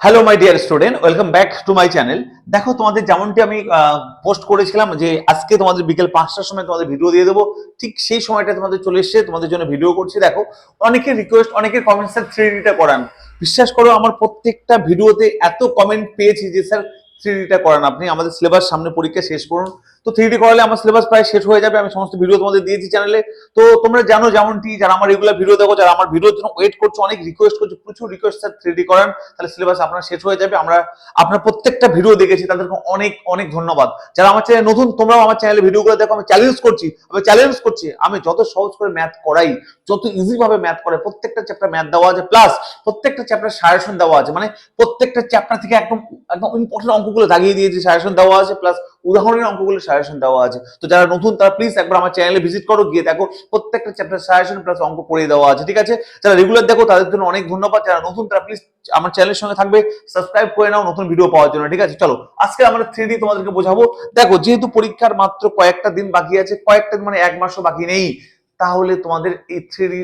Hello my dear student, welcome back to my channel. দেখো, তোমাদের যেমনটি আমি পোস্ট করেছিলাম যে আজকে তোমাদের বিকেল 5টার সময় তোমাদের ভিডিও দিয়ে দেবো, ঠিক সেই সময়টা তোমাদের চলে এসেছে। তোমাদের জন্য ভিডিও করছি। দেখো, অনেকের রিকোয়েস্ট, অনেকের কমেন্ট, স্যার 3Dটা করান। বিশ্বাস করো, আমার প্রত্যেকটা ভিডিওতে এত কমেন্ট পেয়েছি যে স্যার 3Dটা করান, আপনি আমাদের সিলেবাস সামনে পরীক্ষা শেষ করুন। তো 3D করালে আমার সিলেবাস প্রায় শেষ হয়ে যাবে। আমি সমস্ত ভিডিও তোমাদের দিয়েছি চ্যানেলে। তো তোমরা জানো, যেমনটি যারা আমার রেগুলার ভিডিও দেখো, যারা আমার ভিডিওর জন্য ওয়েট করছো, অনেক রিকোয়েস্ট করছো, প্রচুর রিকোয়েস্ট, স্যার 3D করান, তাহলে সিলেবাস আপনার শেষ হয়ে যাবে। আমরা আপনার প্রত্যেকটা ভিডিও দেখেছি, তাদেরকে অনেক অনেক ধন্যবাদ। যারা আমার চ্যানেলে নতুন, তোমরাও আমার চ্যানেলে ভিডিওগুলো দেখো। আমি চ্যালেঞ্জ করছি, আমি যত সহজ করে ম্যাথ করাই, যত ইজি ভাবে ম্যাথ করে, প্রত্যেকটা চ্যাপ্টার ম্যাথ দেওয়া আছে, প্লাস প্রত্যেকটা চ্যাপ্টার সাজেশন দেওয়া আছে। মানে প্রত্যেকটা চ্যাপ্টার থেকে একদম একদম ইম্পর্টেন্ট অঙ্কগুলো দাগিয়ে দিয়েছি, সাজেশন দেওয়া আছে, প্লাস উদাহরণের অঙ্কগুলো সাজেশন দেওয়া আছে। তো যারা নতুন, তারা প্লিজ একবার আমার চ্যানেলে ভিজিট করো, গিয়ে দেখো প্রত্যেকটা চ্যাপ্টার সাজেশন প্লাস অঙ্ক করে দেওয়া আছে। ঠিক আছে, যারা রেগুলার দেখো তাদের জন্য অনেক ধন্যবাদ। যারা নতুন, তারা প্লিজ আমার চ্যানেলের সঙ্গে থাকবে, সাবস্ক্রাইব করে নাও নতুন ভিডিও পাওয়ার জন্য। ঠিক আছে, চলো আজকে আমরা 3D তোমাদেরকে বোঝাবো। দেখো, যেহেতু পরীক্ষার মাত্র কয়েকটা দিন বাকি আছে, কয়েকটা দিন মানে এক মাসও বাকি নেই, তাহলে তোমাদের এই 3D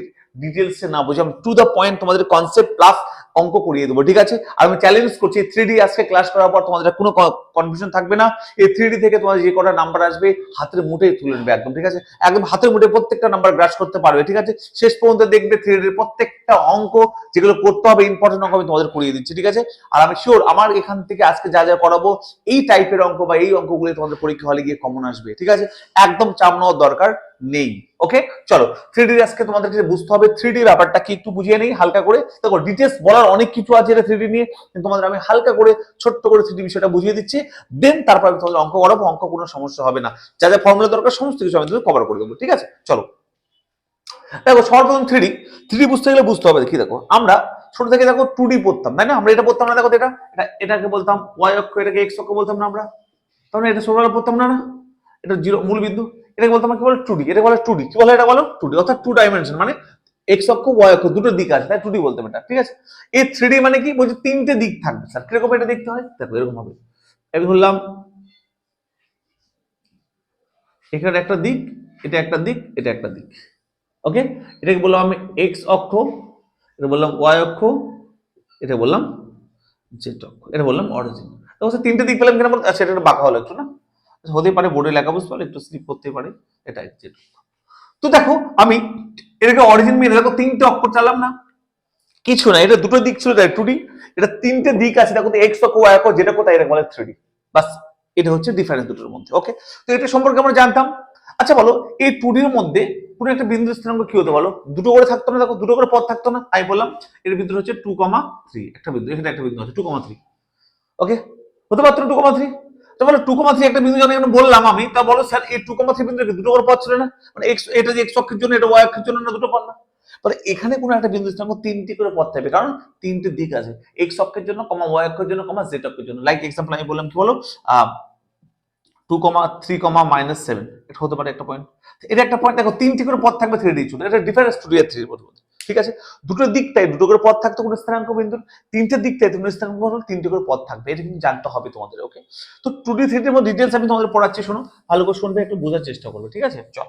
ডিটেলসে না বোঝাম, টু দ্য পয়েন্ট তোমাদের কনসেপ্ট প্লাস অঙ্ক করিয়ে দেবো। ঠিক আছে, আর আমি চ্যালেঞ্জ করছি 3D আজকে ক্লাস করার পর তোমাদের কোনো কনফিউশন থাকবে না। এই 3D থেকে তোমাদের যে কটা নাম্বার আসবে হাতের মুঠেই তুলে নেবে একদম। ঠিক আছে, একদম হাতের মুঠে প্রত্যেকটা নাম্বার গ্রাস করতে পারবে। ঠিক আছে, শেষ পর্যন্ত দেখবে 3D এর প্রত্যেকটা অঙ্ক যেগুলো করতে হবে, ইম্পর্টেন্ট অঙ্ক আমি তোমাদের করিয়ে দিচ্ছি। ঠিক আছে, আর আমি শিওর আমার এখান থেকে আজকে যা যা করাবো, এই টাইপের অঙ্ক বা এই অঙ্কগুলো তোমাদের পরীক্ষা হলে গিয়ে কমন আসবে। ঠিক আছে, একদম চাপ নেওয়ার দরকার নেই। ওকে, চলো 3D আজকে তোমাদেরকে বুঝতে হবে। 3D ব্যাপারটা কি একটু বুঝিয়ে নেই হালকা করে। দেখো, ডিটেলস বলার অনেক কিছু আছে এটা 3D নিয়ে, কিন্তু তোমাদের আমি হালকা করে ছোট্ট করে 3D বিষয়টা বুঝিয়ে দিচ্ছি। দেন তারপর আমি তোমাদের অঙ্ক করাবো। অঙ্ক কোনো সমস্যা হবে না, যা যা ফর্মুলা দরকার সমস্ত কিছু আমি তোমাদের কভার করে দেবো। ঠিক আছে, চলো দেখো, সর্বপ্রথম 3D বুঝতে গেলে বুঝতে হবে কি, দেখো আমরা ছোট থেকে দেখো 2D পড়তাম, তাই না? আমরা এটা পড়তাম না, দেখো এটাকে বলতাম ওয়াই অক্ষ, এটাকে এক্স অক্ষ বলতাম না আমরা, তাহলে এটা ছোটবেলা পড়তাম না, এটা জিরো মূল বিন্দু। এটাকে বলতাম কি বলে 2D, এটা বলে 2D, কি বলে এটা বলো 2D, অর্থাৎ 2 ডাইমেনশন, মানে এক্স অক্ষ ওয়াই অক্ষ দুটো দিক আছে, তাই 2D বলতাম এটা। ঠিক আছে, এই 3D মানে কি বলছি, তিনটে দিক থাকবে স্যার। কিরকম এটা দেখতে হয়, দেখো এরকম হবে। আমি ধরলাম এখানে একটা দিক, এটা একটা দিক, এটা একটা দিক। ওকে, এটাকে বললাম আমি এক্স অক্ষ, এটা বললাম ওয়াই অক্ষ, এটা বললাম জেড অক্ষ, এটা বললাম অরিজিন। তো তিনটে দিক পেলাম কেন বলতে, আচ্ছা এটা বাঁকা হলো একটু না, হতেই পারে, বোর্ডে লেখা বুঝতে পারলে একটু স্লিপ করতে পারে, এটা জেড। তো দেখো, আমি এটাকে অরিজিন মেনে দেখো তিনটে অক্ষর চালাম না, কিছু না, এটা দুটো দিক ছিল, তাই 2D। এটা তিনটে দিক আছে, দেখো এক্স অক্ষ ওয়াই অক্ষ যেটা কোথায়, এটা বলে 3D। বাস, এটা হচ্ছে ডিফারেন্স দুটোর মধ্যে। ওকে, তো এটা সম্পর্কে আমরা জানতাম। আচ্ছা বলো, এই 2D এর মধ্যে কোনো একটা বিন্দু স্থানাঙ্ক কি হতো বলো? দুটো করে থাকতো না, দেখো দুটো করে পথ থাকতো না। আমি বললাম এর বিন্দু হচ্ছে 2,3, একটা বিন্দু, এখানে একটা বিন্দু আছে 2,3। ওকে, হতে পারতো 2,3। তো বলো 2,3 একটা বিন্দু যখন এখানে বললাম আমি, তা বলো স্যার এই 2,3 বিন্দু দুটো করে পথ ছিল না? মানে এক্স, এটা যে এক্স অক্ষের জন্য, এটা ওয়াই অক্ষের জন্য না, দুটো পথ না? তাহলে এখানে কোনো একটা বিন্দু স্থানাঙ্ক তিনটি করে পথ থাকবে, কারণ তিনটে দিক আছে, এক্স অক্ষের জন্য, ওয়াই অক্ষের জন্য, জেড অক্ষের জন্য। লাইক এক্সাম্পল আমি বললাম কি বলো, 2,3,-7, এটা হতে পারে একটা পয়েন্ট। এটা একটা পয়েন্ট। দেখো তিনটি করে পথ থাকবে 3D জন্য, এটা ডিফারেন্স 2D আর 3D এর মধ্যে। ঠিক আছে, দুটো দিকটাই দুটো করে পথ থাকতো কোন স্থানাঙ্ক বিন্দুর, তিনটে দিকটাই কোন স্থানাঙ্ক হলো তিনটে করে পথ থাকবে, এটা কিন্তু জানতে হবে তোমাদের। ওকে, তো 2D 3D এর মধ্যে ডিটেইলস আমি তোমাদের পড়াচ্ছি, শোনো ভালো করে, শুনবে, একটু বোঝার চেষ্টা করবে। ঠিক আছে, চল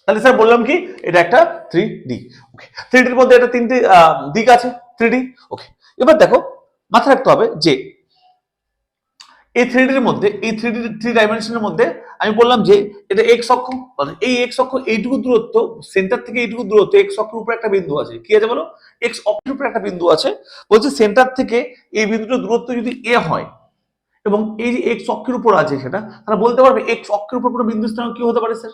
তাহলে স্যার বললাম কি, এটা একটা 3D। ওকে, 3D এর মধ্যে এটা তিনটে দিক আছে 3D। ওকে, এবার দেখো মাথায় রাখতে হবে যে এই 3D এর মধ্যে, এই 3 ডাইমেনশনের মধ্যে আমি বললাম যে এটা এক্স অক্ষ, এই এক্স অক্ষ এইটুকু দূরত্ব, সেন্টার থেকে এইটুকু দূরত্ব, এক্স অক্ষের উপরে একটা বিন্দু আছে। কি আছে বলো? এক্স অক্ষের উপরে একটা বিন্দু আছে। বলছে সেন্টার থেকে এই বিন্দুটার দূরত্ব যদি এ হয়, এবং এই যে এক্স অক্ষের উপর আছে সেটা, তারা বলতে পারবে এক্স অক্ষের উপর কোনো বিন্দু স্থানাঙ্ক কি হতে পারে স্যার?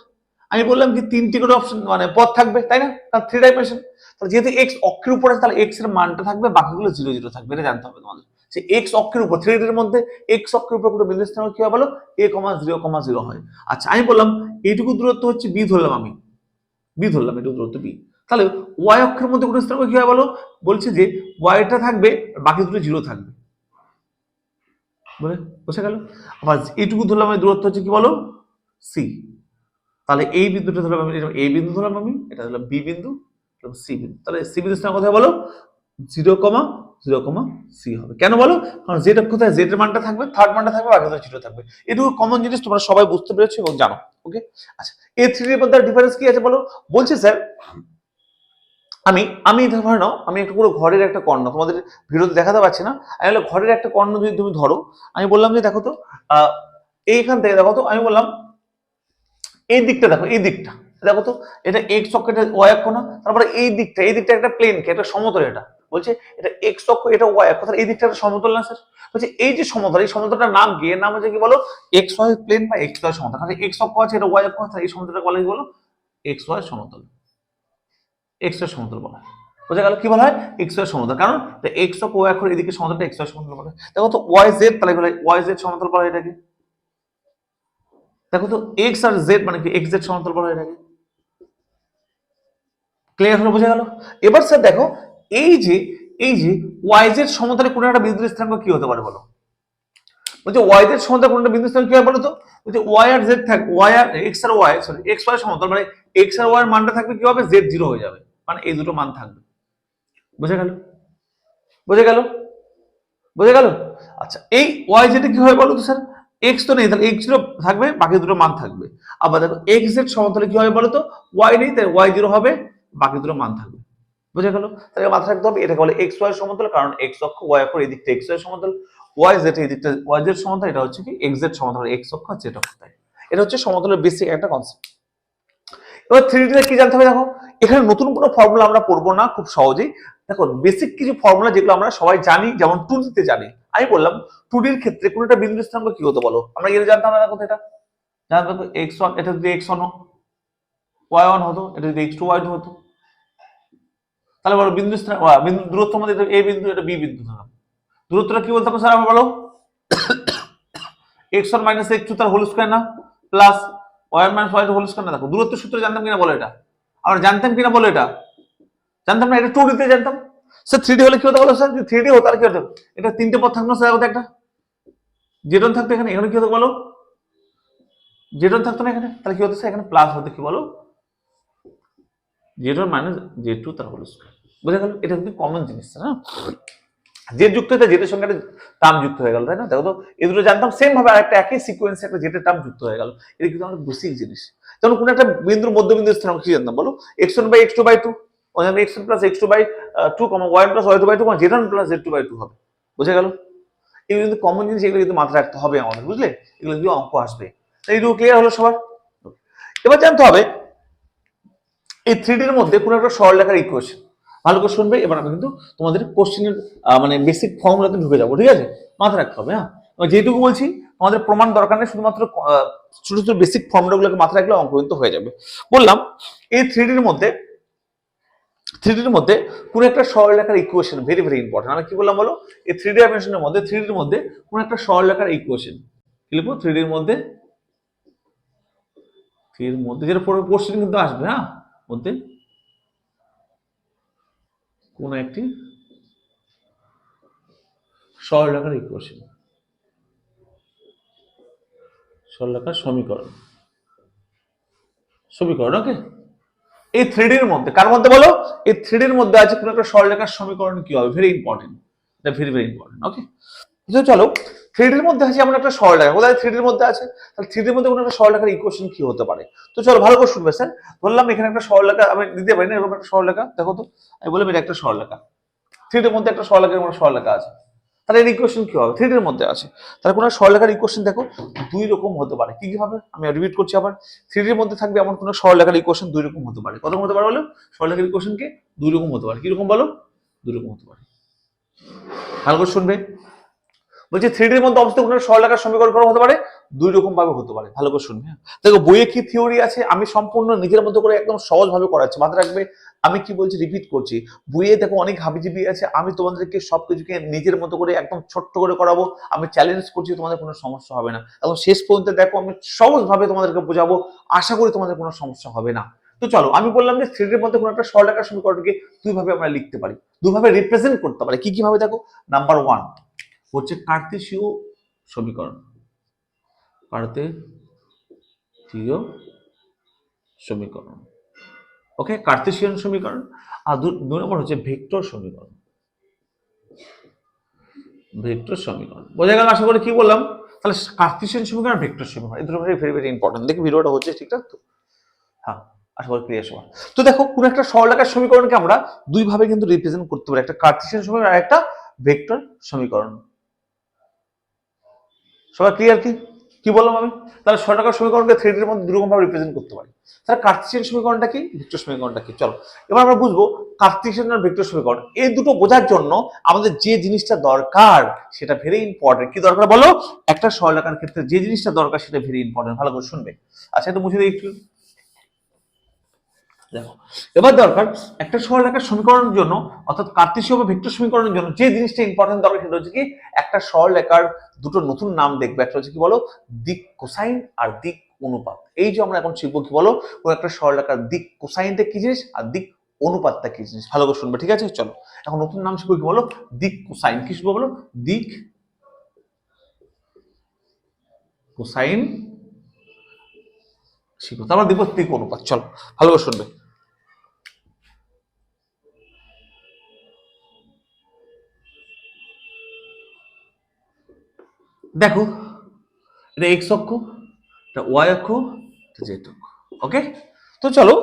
আমি বললাম কি তিনটি করে অপশন, মানে পথ থাকবে, তাই না? কারণ 3 ডাইমেনশন। তাহলে যেহেতু এক্স অক্ষের উপর আছে, তাহলে এক্স এর মানটা থাকবে, বাকিগুলো 0 0 থাকবে। এটা জানতে হবে তোমাদের, যে এক্স অক্ষের উপর 3D এর মধ্যে এক্স অক্ষের উপর কোনো বিন্দু স্থানাঙ্ক কি হয় বলো? a,0,0 হয়। আচ্ছা আমি বললাম এইটুকু দূরত্ব হচ্ছে বি, ধরলাম আমি বি, ধরলাম এটুকু দূরত্ব বি। তাহলে ওয়াই অক্ষের মধ্যে কোনো স্থানাঙ্ক কি হয় বলো? বলছে যে ওয়াইটা থাকবে, বাকি দুটো 0 থাকবে, বলে বোঝা গেল? আবার এইটুকু ধরলাম আমি দূরত্ব হচ্ছে কি বলো? সি। তাহলে এই বিন্দুটা ধরলাম আমি, এ বিন্দু ধরলাম আমি, এটা ধরলাম বি বিন্দু, সি বিন্দু। তাহলে সি বিন্দু স্থান কোথায় বলো? 0,0, সি হবে। কেন বলো? কারণ জেড কোথায়, জেড এর মানটা থাকবে, থার্ড মানটা থাকবে, বাকি 0 থাকবে। এটুকু কমন জিনিস তোমরা সবাই বুঝতে পেরেছো এবং জানো। ওকে, আচ্ছা এই 3D এর মধ্যে ডিফারেন্স কি আছে বলো? বলছে স্যার আমি আমি ধরে নাও আমি একটা পুরো ঘরের একটা কর্ণ, তোমাদের ভিডিওতে দেখাতে পারছি না, আমি বললাম ঘরের একটা কর্ণ যদি তুমি ধরো, আমি বললাম যে দেখো তো এইখান থেকে দেখো তো, আমি বললাম এই দিকটা দেখো, এই দিকটা দেখো তো, এটা এক্স অক্ষ, এটা ওয়াই অক্ষ না, তারপরে এই দিকটা একটা প্লেন, একটা সমতল, এটা বলছে এটা এক্স অক্ষ, এটা ওয়াই অক্ষ, এই দিকটা একটা সমতল না স্যার? বলছে এই যে সমতল, এই সমতলটার নাম কি? এর নাম হচ্ছে কি বলো? এক্স ওয়াই প্লেন বা এক্স ওয়াই সমতল। তাহলে এক্স অক্ষ আছে, এটা ওয়াই অক্ষ আছে, এই সমতলটা বলে কি বলো? এক্স ওয়াই সমতল, এক্স ওয়াই সমতল বলা হয়। বোঝা গেল কি বলা হয়? এক্স ওয়াই সমতল। কারণ এক্স অক্ষ ওয়াই অক্ষ এদিকে সমতলটা এক্স ওয়াই সমতল বলা হয়। দেখো তো ওয়াই জেড, তাহলে বলে ওয়াই জেড সমতল বলা হয় এটাকে। দেখো তো এক্স আর জেড মানে কি? এক্স জেড সমতল বলা হয় এটাকে। ক্লিয়ার হলো? বোঝা গেল? এবার স্যার দেখো এই যে ওয়াই জেড সমতলে কোনো একটা বিন্দু স্থানাঙ্ক কি হতে পারে বলো? বলছে ওয়াই জেড সমতলে কোনো একটা বিন্দু স্থানাঙ্ক কি হয় বলো তো? বলছে ওয়াই আর জেড থাক, ওয়াই আর এক্স আর ওয়াই, সরি এক্স ওয়াই সমতল, মানে এক্স আর ওয়াই এর মানটা থাকবে কি হবে? জেড 0 হয়ে যাবে, মানে এই দুটো মান থাকবে। বোঝা গেল? বোঝা গেল? বোঝা গেল? আচ্ছা এই ওয়াই জেড কি হয় বলো তো স্যার? এক্স তো নেই, তাহলে এক্স 0 থাকবে, বাকি দুটো মান থাকবে। আবার দেখো এক্স জেড সমতলে কি হবে বলো তো? ওয়াই নেই, তাই ওয়াই 0 হবে, বাকি দুটো মান থাকবে। বুঝে গেল? তাহলে মাথায় রাখতে হবে এটাকে বলে এক্স ওয়াই সমতল, কারণ এক্স অক্ষ ওয়াই অক্ষ এই দিকটা এক্স ওয়াই সমতল, ওয়াই জেড এই দিকটা ওয়াই জেড সমতল, এটা হচ্ছে কি এক্স জেড সমতল, এক্স অক্ষ আর জেড অক্ষ। তাই এটা হচ্ছে সমতলের বেসিক একটা কনসেপ্ট। এবার 3D তে কি জানতে হবে দেখো, এখানে নতুন কোনো ফর্মুলা আমরা পড়বো না, খুব সহজেই দেখো বেসিক কিছু ফর্মুলা যেগুলো আমরা সবাই জানি, যেমন 2D তে জানি। আমি বললাম 2D এর ক্ষেত্রে কোনো একটা বিন্দু স্থানাঙ্ক কি হতো বলো? আমরা এটা জানতাম না, দেখো এটা জানতাম x1, এটা যদি x1 y1 হতো, এটা যদি x2 y2 হতো, তাহলে বলো বিন্দু বিন্দু দূরত্ব মধ্যে এ বিন্দু, এটা বি বিন্দু ধরলাম, দূরত্বটা কি বলতে হবে স্যার? আমার বলো x1 মাইনাস x2 তার হোল স্কয়ার না, plus y1 minus y2 whole square না। দেখো দূরত্ব সূত্র জানতাম কিনা বলো? এটা আমরা জানতাম কিনা বলো? এটা জানতাম না, এটা 2D তে জানতাম। স্যার 3D হলে কি হতো বলো স্যার? যদি 3D হতো তাহলে কি হতো? এটা তিনটে পদ থাকতো স্যার, একটা জেডন থাকতো, এখানে এখানে কি হতো বলো? জেডন থাকতো না এখানে, তাহলে কি হতো স্যার? এখানে প্লাস হতো কি বলো? জেড1 মাইনাস জেড2 তার হোল স্কয়ার। বুঝা গেল? এটা কিন্তু কমন জিনিস না, জেড যুক্ত হতে জেডের সঙ্গে একটা টার্ম যুক্ত হয়ে গেল, তাই না? দেখো তো এই দুটো জানতাম, সেম ভাবে আরেকটা একই সিকোয়েন্সে একটা জেডের টার্ম যুক্ত হয়ে গেল। এটা কিন্তু আমাদের বেসিক জিনিস। যেমন কোনো একটা বিন্দুর মধ্যবিন্দু স্থানাঙ্ক কি জানতাম বলো? x1 বাই x2 বাই 2, ওখানে x1 plus x2 by 2, y1 plus y2 by 2, z1 plus z2 by 2 হবে। বুঝা গেল? এগুলো কিন্তু কমন জিনিস, এগুলো কিন্তু মাথায় রাখতে হবে আমাদের, বুঝলে? এগুলো কিন্তু অঙ্ক আসবে। এইটুকু ক্লিয়ার হলো সবার? এবার জানতে হবে এই 3D এর মধ্যে কোনো একটা সরলরেখার ইকুয়েশন। ভালো করে শুনবে। এবার আমি কিন্তু তোমাদের কোশ্চেনের মানে বেসিক ফর্মুলাতে ঢুকে যাবো, ঠিক আছে? মাথায় রাখতে হবে, হ্যাঁ। যেটুকু বলছি তোমাদের প্রমাণ দরকার নেই, শুধুমাত্র ছোট ছোট বেসিক ফর্মুলাগুলোকে মাথায় রাখলে অঙ্ক কিন্তু হয়ে যাবে। বললাম এই 3D এর মধ্যে কোনো একটা সরলরেখার ইকুয়েশন ভেরি ভেরি ইম্পর্টেন্ট। আমি কি বললাম বলো? এই 3D ডাইমেনশনের মধ্যে 3D এর মধ্যে কোনো একটা সরলরেখার ইকুয়েশন কি লিখবো? 3D এর মধ্যে, যেটা পরে কোশ্চেন কিন্তু আসবে, হ্যাঁ, মধ্যে কোন একটি সরলরেখার ইকুয়েশন, সরলরেখার সমীকরণ ওকে। এই 3D এর মধ্যে কার মধ্যে বলো? এই 3D এর মধ্যে আছে কোনো একটা সরলরেখার সমীকরণ কি হবে? ভেরি ইম্পর্টেন্ট, এটা ভেরি ভেরি ইম্পর্টেন্ট, ওকে। চলো 3D এর মধ্যে আছে এমন একটা সরলরেখা, কোথায় 3D এর মধ্যে আছে? তাহলে 3D এর মধ্যে কোনো একটা সরলরেখার ইকুয়েশন কি হতে পারে? তো চলো ভালো করে শুনবে স্যার। ধরলাম এখানে একটা সরলরেখা আমি দিতে পারি না, এরকম একটা সরলরেখা, দেখো তো আমি বললাম এটা একটা সরলরেখা, 3D এর মধ্যে একটা সরলরেখা আছে, তাহলে এর ইকুয়েশন কি হবে? 3D এর মধ্যে আছে, তাহলে কোনো সরলরেখার ইকুয়েশন দেখো দুই রকম হতে পারে। কি কি হবে আমি রিপিট করছি আবার। 3D এর মধ্যে থাকবে এমন কোনো সরলরেখার ইকুয়েশন দুই রকম হতে পারে। কত রকম হতে পারে বলো? সরলরেখার ইকুয়েশন কে দুই রকম হতে পারে। কি রকম বলো? দুই রকম হতে পারে, ভালো করে শুনবে। বলছি 3D এর মধ্যে অবস্থিত কোনো সরলরেখার সমীকরণ হতে পারে দুই রকম ভাবে হতে পারে, ভালো করে শুনবে। দেখো বইয়ে কি থিওরি আছে, আমি সম্পূর্ণ নিজের মতো করে একদম সহজ ভাবে করাচ্ছি, মাথায় রাখবে। আমি কি বলছি রিপিট করছি। বইয়ে দেখো অনেক হাবিজাবি আছে, আমি তোমাদেরকে সবকিছুকে নিজের মতো করে একদম ছোট্ট করে করাবো। আমি চ্যালেঞ্জ করছি, তোমাদের কোনো সমস্যা হবে না। এবং শেষ পর্যন্ত দেখো আমি সহজ ভাবে তোমাদেরকে বোঝাবো, আশা করি তোমাদের কোনো সমস্যা হবে না। তো চলো আমি বললাম যে 3D এর মধ্যে কোনো একটা সরলরেখার সমীকরণকে দুইভাবে আমরা লিখতে পারি, দুইভাবে রিপ্রেজেন্ট করতে পারি। কি কি ভাবে দেখো? নাম্বার 1 হচ্ছে কার্তেশীয় সমীকরণ, কার্তেশীয় সমীকরণ, ওকে, কার্তেশিয়ান সমীকরণ। আর দুই নম্বর হচ্ছে ভেক্টর সমীকরণ, বোঝা গেল আশা করি? কি বললাম তাহলে? কার্তেশিয়ান সমীকরণ, ভেক্টর সমীকরণ, এই দুটো ভেরি ভেরি ইম্পর্টেন্ট। দেখি ভিডিওটা হচ্ছে ঠিকঠাক তো? হ্যাঁ, আশা করি ক্লিয়ার সবার। তো দেখো কোন একটা সরলরেখার সমীকরণকে আমরা দুই ভাবে কিন্তু রিপ্রেজেন্ট করতে পারি, একটা কার্টেসিয়ান সমীকরণ আর একটা ভেক্টর সমীকরণ। সবাই ক্লিয়ার কি কি বললাম আমি? তাহলে সরলরেখার সমীকরণকে 3D এর মধ্যে দুরকম ভাবে রিপ্রেজেন্ট করতে পারি। তাহলে কার্টেসিয়ান সমীকরণটা কি, ভেক্টর সমীকরণটা কি? চলো এবার আমরা বুঝবো কার্টেসিয়ান আর ভেক্টর সমীকরণ। এই দুটো বোঝার জন্য আমাদের যে জিনিসটা দরকার সেটা ভেরি ইম্পর্টেন্ট। কি দরকার বলো? একটা সরলরেখার ক্ষেত্রে যে জিনিসটা দরকার সেটা ভেরি ইম্পর্টেন্ট, ভালো করে শুনবে। আচ্ছা এটা মুছে দিই একটু। দেখো এবার দরকার একটা সরলরেখার সমীকরণের জন্য, অর্থাৎ কার্টেসীয় বা ভেক্টর সমীকরণের জন্য যে জিনিসটা ইম্পর্টেন্ট দরকার সেটা হচ্ছে কি, একটা সরলরেখার দুটো নতুন নাম দেখবে, একটা হচ্ছে কি বলো দিক কোসাইন আর দিক অনুপাত। এই যে আমরা এখন শিখবো কি বলো, ও একটা সরলরেখার দিক কোসাইনটা কি জিনিস আর দিক অনুপাতটা কি জিনিস, ভালো করে শুনবে, ঠিক আছে? চলো এখন নতুন নাম শিখবো কি বলো, দিক কোসাইন। কি শিখবো বলো? দিক কোসাইন শিখবো, তারপর দেখবো দিক অনুপাত। চলো ভালো করে শুনবে। দেখো এটা এক্স অক্ষ, এটা ওয়াই অক্ষ, এটা জেড অক্ষ। ওকে, তো চলো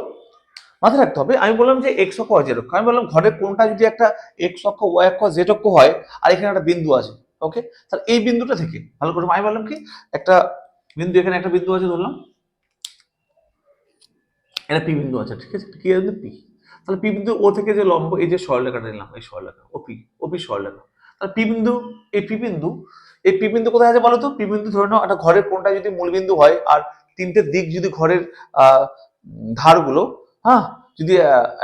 মাথায় রাখতে হবে, আমি বললাম যে এক্স অক্ষ জেড অক্ষ, আমি বললাম ঘরের কোনটা যদি একটা এক্স অক্ষ ওয়াই অক্ষ জেড অক্ষ হয় আর এখানে একটা বিন্দু আছে, ওকে, তাহলে এই বিন্দুটা থেকে ভালো করে আমি বললাম কি, একটা বিন্দু, এখানে একটা বিন্দু আছে ধরলাম, এটা পি বিন্দু আছে, ঠিক আছে? কি বিন্দু? পি। তাহলে পি বিন্দু ও থেকে যে লম্ব, এই যে সরলরেখাটা নিলাম, এই সরলরেখা ওপি, ওপি সরলরেখা। তাহলে পি বিন্দু, এই পি বিন্দু, এই পি বিন্দু কোথায় আছে বলো তো? পি বিন্দু ধরে নাও একটা ঘরের কোনটা যদি মূল বিন্দু হয় আর তিনটে দিক যদি ঘরের ধারগুলো, হ্যাঁ, যদি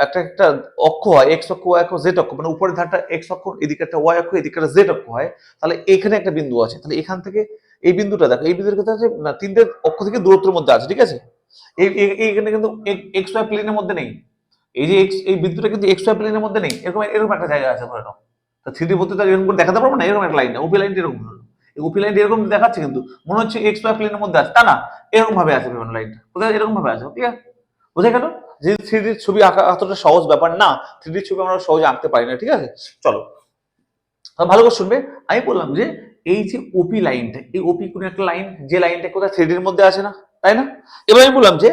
একটা একটা অক্ষ হয়, এক্স অক্ষ ওয়াই অক্ষ জেড অক্ষ, মানে উপরের ধারটা এক্স অক্ষ, এদিকে একটা ওয়াই অক্ষ, এদিকে একটা জেড অক্ষ হয়, তাহলে এখানে একটা বিন্দু আছে। তাহলে এখান থেকে এই বিন্দুটা দেখো, এই বিন্দুর কোথায় আছে না, তিনটে অক্ষ থেকে দূরত্বের মধ্যে আছে, ঠিক আছে? এইখানে কিন্তু এক্স ওয়াই প্লেনের মধ্যে নেই, এই যে এক্স, এই বিন্দুটা কিন্তু এক্স ওয়াই প্লেনের মধ্যে নেই, এরকম এরকম একটা জায়গা আছে ধরে নাও। তা থ্রিডি বলতে তার এরকম করে দেখাতে পারবো না, এরকম একটা লাইন, ওপি লাইনটা এরকম হলো, এই ওপি লাইনটা এরকম দেখাচ্ছে কিন্তু মনে হচ্ছে এক্স ওয়াই প্লেনের মধ্যে আছে, তা না, এরকম ভাবে আছে বিভিন্ন লাইনটা, কোথায় এরকম ভাবে আছে, ঠিক আছে? বোঝা গেল যে থ্রিডির ছবি আঁকা এতটা সহজ ব্যাপার না, থ্রিডির ছবি আমরা সহজে আঁকতে পারি না, ঠিক আছে? চলো ভালো করে শুনবে। আমি বললাম যে এই যে ওপি লাইনটা, এই ওপি কোন একটা লাইন, যে লাইনটা কোথায় থ্রিডির মধ্যে আছে না, তাই না? এবার আমি বললাম যে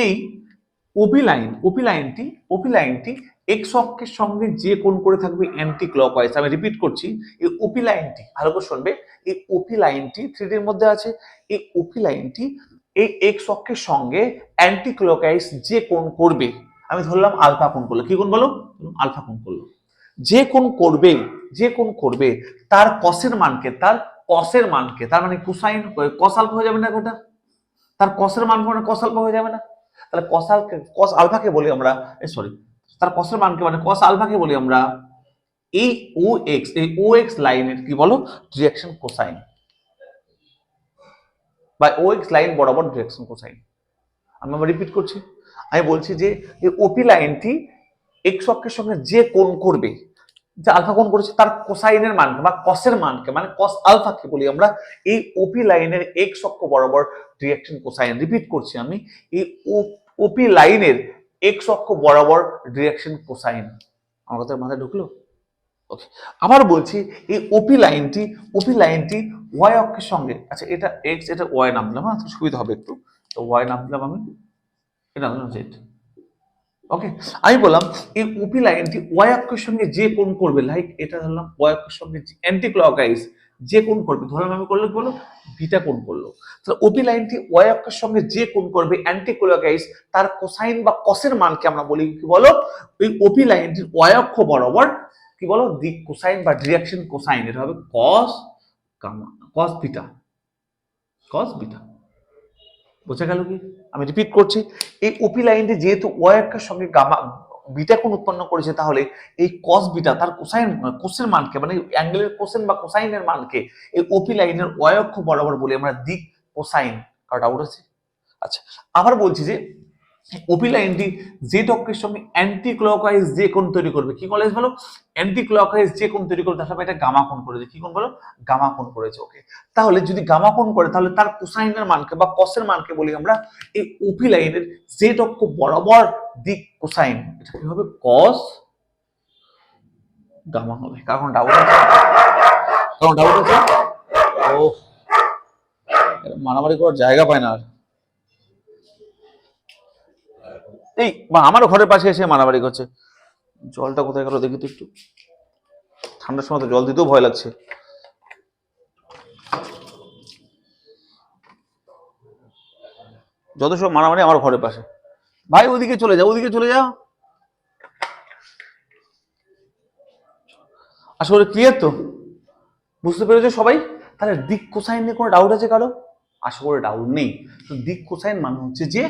এই ওপি লাইন, ওপি লাইনটি, ওপি লাইনটি এক্স অক্ষের সঙ্গে যে কোণ করে থাকবে অ্যান্টি ক্লকওয়াইজ। আমি রিপিট করছি, এই ওপি লাইনটি ভালো করে শুনবে, এই ওপি লাইনটি থ্রিডির মধ্যে আছে, এই ওপি লাইনটি এই এক্স অক্ষের সঙ্গে অ্যান্টি ক্লকওয়াইজ যে কোণ করবে, আমি ধরলাম আলফা কোণ করলো, কি কোণ বলো? আলফা কোণ করলো। যে কোণ করবে, যে কোণ করবে তার কসের মানকে, তার কসের মানকে, তার মানে কোসাইন কস আলফা হয়ে যাবে না ওটা, তার কসের মান মানে কস আলফা হয়ে যাবে না? তাহলে কস আলফাকে বলি আমরা, সরি, তার কসের মানকে মানে কস আলফাকে বলি আমরা এই ও এক্স, এই ও এক্স লাইনের কি বলো? ডিরেকশন কোসাইন, বা ও এক্স লাইন বরাবর ডিরেকশন কোসাইন। আমি আবার রিপিট করছি, আমি বলছি যে এই ওপি লাইনটি এক্স অক্ষের সঙ্গে যে কোণ করবে, যে আলফা কোণ করেছে তার কোসাইনের মানকে বা কসের মানকে মানে কস আলফাকে বলি আমরা এই ওপি লাইনের এক্স অক্ষ বরাবর ডিরেকশন কোসাইন। রিপিট করছি আমি, এই ওপি লাইনের এক্স অক্ষ বরাবর ডিরেকশন কোসাইন। আমার কথা মাথায় ঢুকলো? ওকে, আবার বলছি এই ওপি লাইনটি, ওপি লাইনটি ওয়াই অক্ষের সঙ্গে, আচ্ছা এটা এক্স, এটা ওয়াই নাম দিলাম, হ্যাঁ সুবিধা হবে একটু, তো ওয়াই নাম দিলাম আমি, এটা নাম জেড। ওকে, আমি বললাম এই ওপি লাইনটি ওয়াই অক্ষের সঙ্গে যে কোণ করবে, লাইক এটা ধরলাম ওয়াই অক্ষের সঙ্গে অ্যান্টি ক্লকওয়াইজ যে কোণ করবে, ধরলাম আমি করলো কি বলো, বিটা কোণ করলো। তাহলে ওপি লাইনটি ওয়াই অক্ষের সঙ্গে যে কোণ করবে অ্যান্টি ক্লকওয়াইজ তার কোসাইন বা কসের মানকে আমরা বলি কি বলো, ওই ওপি লাইনটির ওয়াই অক্ষ বরাবর কি বলো, দিক কোসাইন বা ডিরেকশন কোসাইন, এটা হবে cos gamma, cos beta, cos beta. বোঝা গেল কি? আমি রিপিট করছি, এই ওপি লাইনটি যেহেতু ওয়াই অক্ষের সঙ্গে গামা বিটা কোণ উৎপন্ন করেছে, তাহলে এই কস বিটা তার কোসাইন, কোসের মানকে মানে অ্যাঙ্গেলের কোসেন বা কোসাইনের মানকে এই ওপি লাইনের ওয়াই অক্ষ বরাবর বলি আমরা দিক কোসাইন। কারণ ডাউট আছে? আচ্ছা, আবার বলছি যে ওপি লাইনটি জেড অক্ষের সঙ্গে অ্যান্টি ক্লকওয়াইজ যে কোণ তৈরি করবে, কি কলেজ বলো? অ্যান্টি ক্লকওয়াইজ যে কোণ তৈরি করবে, তার এটা গামা কোণ করেছে, কি কোণ বলো? গামা কোণ করেছে। ওকে, তাহলে যদি গামা কোণ করে তাহলে তার কোসাইনের মানকে বা কসের মানকে বলি আমরা এই ওপি লাইনের জেড অক্ষ বরাবর দিক কোসাইন, এটা কি হবে? কস গামা হবে। কারণ ডাউট আছে? কারণ ডাউট আছে? ও মারামারি করার জায়গা পায় না আর। এই বা আমারও ঘরের পাশে এসে মারামারি করছে। জলটা কোথায় গেল দেখি তো একটু, ঠান্ডার সময় তো জল দিতেও ভয় লাগছে। যত সব মারামারি আমার ঘরের পাশে। ভাই ওদিকে চলে যাও, ওদিকে চলে যাও। আসলে ক্লিয়ার তো, বুঝতে পেরেছো সবাই? তাহলে দিক কোসাইন নিয়ে কোনো ডাউট আছে কারো? আশা করে ডাউট নেই। তো দিক কোসাইন মানে হচ্ছে যে,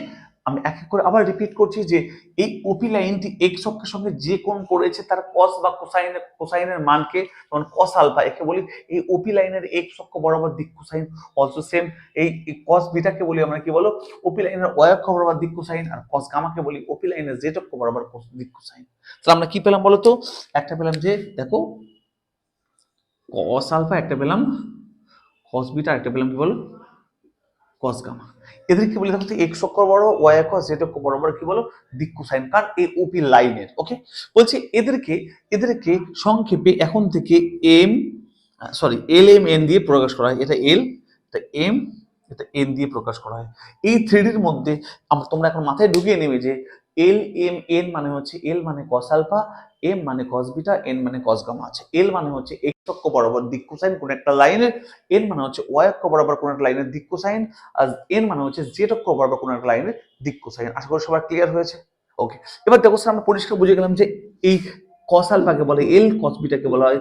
আমি এক এক করে আবার রিপিট করছি যে এই ওপি লাইনটি এক্স অক্ষের সঙ্গে যে কোণ করেছে তার কস বা কোসাইনের মানকে, যেমন কস আলফা একে বলি এই ওপি লাইনের এক্স অক্ষ বরাবর দিক কোসাইন। অলসো সেম এই কস বিটাকে বলি আমরা কি বলো, ওপি লাইনের ওয়াই অক্ষ বরাবর দিক কোসাইন। আর কস গামাকে বলি ওপি লাইনের জেড অক্ষ বরাবর দিক কোসাইন। তাহলে আমরা কি পেলাম বলো তো? একটা পেলাম যে দেখো কস আলফা, একটা পেলাম কস বিটা, একটা পেলাম কি বলো কস গামা। এদের কি বলি দেখো তো, এক্স অক্ষ বরাবর ওয়াই অক্ষ জেড অক্ষ বরাবর কি বলো দিক কোসাইন। কার? এই ওপি লাইনের। ওকে, বলছি এদেরকে এদেরকে সংক্ষেপে এখন থেকে M sorry L M N দিয়ে প্রকাশ করা হয়। এটা এল, এটা এম, এটা এন দিয়ে প্রকাশ করা হয়। এই থ্রিডির মধ্যে তোমরা এখন মাথায় ঢুকিয়ে নেবে যে এল এম এন মানে হচ্ছে এল মানে কস আলফা, এম মানে কস বিটা, এন মানে কস গামা আছে। এল মানে হচ্ছে এক্স অক্ষ বরাবর দিক কোসাইন কোন একটা লাইনের, এন মানে হচ্ছে ওয়াই অক্ষ বরাবর কোন একটা লাইনের দিক কোসাইন, আর এন মানে হচ্ছে জেড অক্ষ বরাবর কোন একটা লাইনের দিক কোসাইন। আশা করি সবার ক্লিয়ার হয়েছে। ওকে, এবার দেখো স্যার আমরা পরিষ্কার বুঝে গেলাম যে এই কস আলফাকে বলে এল, কস বিটাকে বলা হয়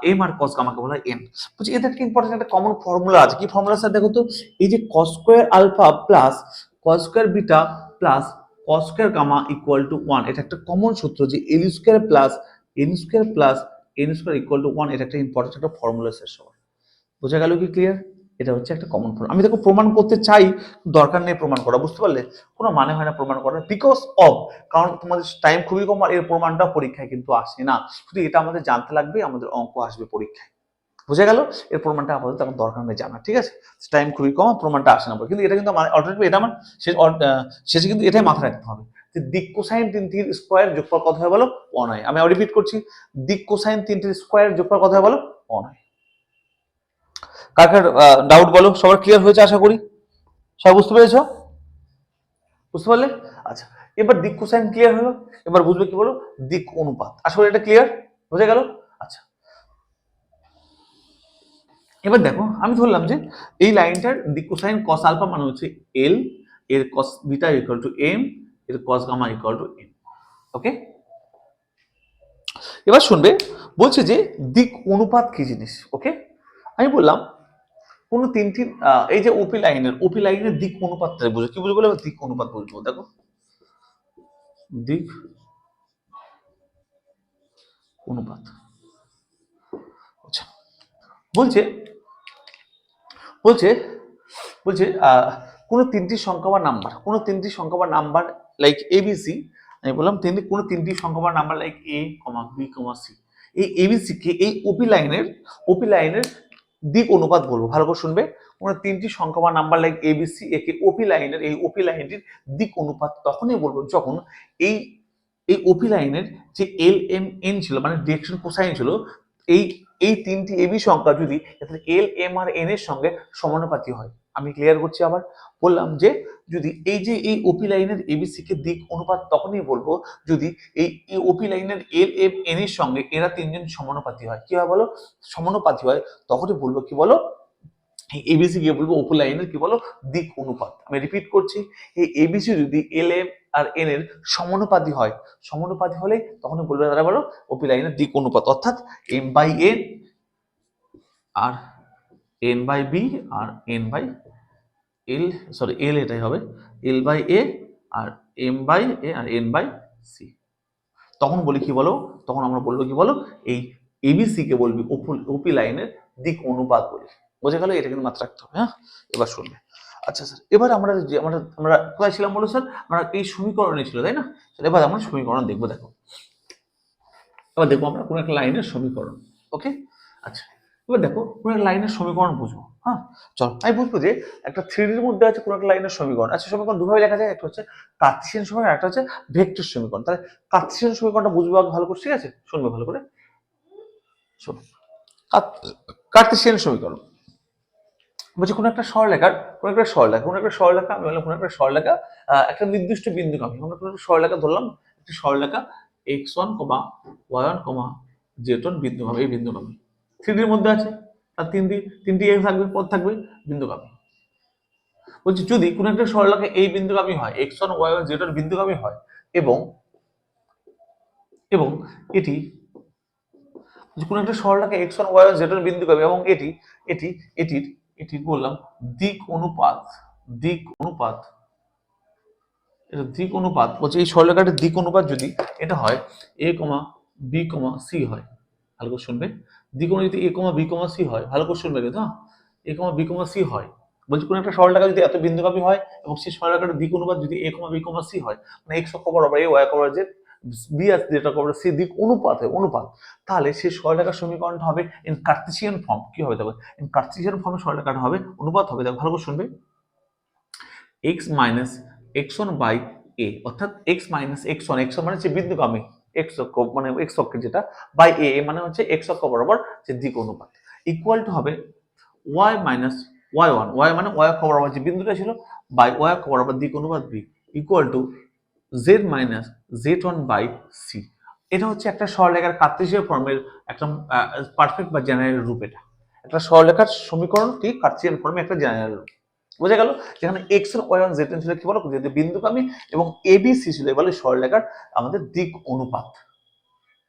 এম, আর কস গামাকে বলা হয় এন। বলছি এদের কি ইম্পর্টেন্ট একটা কমন ফর্মুলা আছে। কি ফর্মুলা স্যার? দেখো তো, এই যে cos square alpha plus cos square beta plus cos square gamma equal to 1, এটা একটা কমন সূত্র যে L square plus N square plus N square equal to 1, এটা একটা ইম্পর্টেন্ট একটা ফর্মুলা স্যার সবার। বোঝা গেল কি? ক্লিয়ার? এটা হচ্ছে একটা কমন ফর্মুলা। আমি দেখো প্রমাণ করতে চাই, দরকার নেই প্রমাণ করা, বুঝতে পারলে? কোনো মানে হয় না প্রমাণ করার, বিকজ অফ, কারণ তোমাদের টাইম খুবই কম আর এর প্রমাণটা পরীক্ষায় কিন্তু আসে না। শুধু এটা আমাদের জানতে লাগবে, আমাদের অঙ্ক আসবে পরীক্ষায়। বুঝে গেল? এর প্রমাণটা আপাতত আমার দরকার নেই জানা, ঠিক আছে? টাইম খুবই কম, প্রমাণটা আসে না, কিন্তু এটা কিন্তু আমার অল্টারনেটিভ, এটা আমার শেষে কিন্তু এটাই মাথায় রাখতে হবে যে দিক কোসাইন তিনটির স্কোয়ার যোগফল কত হয় বলো? 1 হয়। আমি রিপিট করছি, দিক কোসাইন তিনটির স্কোয়ার যোগফল কত হয় বলো? 1 হয়। কার কার ডাউট বলো? সবার ক্লিয়ার হয়েছে আশা করি। সবাই বুঝতে পেরেছো? বুঝতে পারলে? আচ্ছা, এবার দিক কোসাইন ক্লিয়ার হলো, এবার বুঝবে কি বলো দিক অনুপাত। আশা করি এটা ক্লিয়ার বোঝা গেল। আচ্ছা, এবার দেখো আমি ধরলাম যে এই লাইনটার দিক কোসাইন কস আলফা মানে হচ্ছে এল, এর cos beta equal to M, এর cos gamma equal to N. Okay, এবার শুনবে বলছে যে দিক অনুপাত কি জিনিস। ওকে, আমি বললাম কোন তিনটি এই যে ওপি লাইনের দিক অনুপাতটা বুঝো। কি বুঝবো বলে? দিক অনুপাত বুঝবো। দেখো দিক অনুপাত, আচ্ছা, বলছে বলছে বলছে কোনো তিনটি সংখ্যা বা নাম্বার, কোনো তিনটি সংখ্যা বা নাম্বার লাইক এবিসি। আমি বললাম কোনো তিনটি সংখ্যা বা number like A comma B comma C, এই এবিসি কে এই ওপি লাইনের দিক অনুপাত বলবো। ভালো করে শুনবে, কোনো তিনটি সংখ্যা বা নাম্বার লাইক এবিসি একে ওপি লাইনের দিক অনুপাত তখনই বলবো যখন এই এই ওপি লাইনের যে এল এম এন ছিল মানে ডিরেকশন কোসাইন ছিল, এই এই তিনটি এবি সংখ্যা যদি এল এম আর এন এর সঙ্গে সমানুপাতি হয়। আমি ক্লিয়ার করছি আবার, বললাম যে যদি এই যে এই ওপি লাইনের এবিসি কে দিক অনুপাত তখনই বলবো যদি এই ওপি লাইনের এল এম এন এর সঙ্গে এরা তিনজন সমানুপাতি হয়। কি হয় বলো? সমানুপাতি হয়, তখনই বলবো কি বলো এবিসি কে বলবো ওপি লাইনের কি বলো দিক অনুপাত। আমি রিপিট করছি, এই এবিসি যদি এল এম আর এন এর সমানুপাতি হলে তখন বলবে তারা বলো ওপি লাইনের দিক অনুপাত, অর্থাৎ এম বাই এন আর এন বাই বি আর N by L, sorry L এটাই হবে, এল বাই এ আর এম বাই এ আর এন বাই সি। তখন বলি কি বলো, তখন আমরা বলবো কি বলো এই এবিসি কে বলবি ওপি লাইনের দিক অনুপাত বলি। বোঝা গেল? এটা কিন্তু মাত্রা রাখতে হবে। হ্যাঁ, এবার শুনবে। আচ্ছা স্যার, এবার আমরা যে আমরা কোথায় ছিলাম বলো স্যার? আমরা এই সমীকরণে ছিল, তাই না? এবার আমরা সমীকরণ দেখবো। দেখো এবার দেখবো আমরা কোন একটা লাইনের সমীকরণ। ওকে, আচ্ছা, এবার দেখো কোন একটা লাইনের সমীকরণ বুঝবো। হ্যাঁ, চল আমি বুঝবো যে একটা থ্রিডির মধ্যে আছে কোন একটা লাইনের সমীকরণ। আচ্ছা, সমীকরণ দুভাবে লেখা যায়, একটা হচ্ছে কার্টেসিয়ান সমীকরণ, একটা হচ্ছে ভেক্টর সমীকরণ। তাহলে কার্টেসিয়ান সমীকরণটা বুঝবো ভালো করে, ঠিক আছে? শুনবে ভালো করে, শোনো। কার্টেসিয়ান সমীকরণ বলছি কোনো একটা সরলরেখা আমি বললাম কোনো একটা সরলরেখা একটা নির্দিষ্ট বিন্দুগামী, আমরা কোনো একটা সরলরেখা ধরলাম, একটা সরলরেখা x1, y1, z1 বিন্দুগামী, এই বিন্দুগামী 3D এর মধ্যে আছে, তার তিনটি থাকবে, পদ থাকবে, বিন্দুগামী। বলছি যদি কোনো একটা সরলরেখা এই বিন্দুগামী হয়, x1, y1, z1 বিন্দুগামী হয় এবং এবং এটি কোনো একটা সরলরেখা x1, y1, z1 বিন্দুগামী এবং এটি এটি এটির এটি বললাম দিক অনুপাত বলছে এই সরলরেখাটির দিক অনুপাত যদি এটা হয় a, b, c হয়, ভালো করে শুনবে, দিক অনুপাত যদি a, b, c হয়, ভালো করে শুনবে কিন্তু, হ্যাঁ, a, b, c হয়, বলছি কোনো একটা সরলরেখা যদি এত বিন্দুগামী হয় এবং সেই সরলরেখাটির দিক অনুপাত যদি a, b, c হয়, মানে x অক্ষ বরাবর a, y অক্ষ বরাবর z, b আর z অক্ষ বরাবর c দিক অনুপাত, তাহলে সেই সরলরেখার সমীকরণটা হবে ইন কার্টেসিয়ান ফর্ম। কি হবে দেখো, ইন কার্টেসিয়ান ফর্মে সরলরেখাটা হবে, অনুপাত হবে, দেখো ভালো করে শুনবে, x minus x1 by a, অর্থাৎ x মাইনাস x1 মানে হচ্ছে বিন্দুগামী x অক্ষ, মানে x অক্ষের যেটা, বাই a মানে হচ্ছে x অক্ষ বরাবর যে দিক অনুপাত, ইকুয়াল টু হবে y মাইনাস y1, y মানে y অক্ষ বরাবর যে বিন্দুটা ছিল, বাই y অক্ষ বরাবর দিক অনুপাত b, equal to z minus z1 by c। এটা হচ্ছে একটা সরলরেখার কার্টেসিয়ান ফর্মের একটা পারফেক্ট বা জেনারেল রূপ। এটা একটা সরলরেখার সমীকরণ কি কার্টেসিয়ান ফর্মে একটা জেনারেল রূপ, বোঝা গেল? যেখানে x1, y1, z1 ছিল কি বলো, যদি বিন্দুগামী এবং abc ছিল বলে সরলরেখার আমাদের দিক অনুপাত।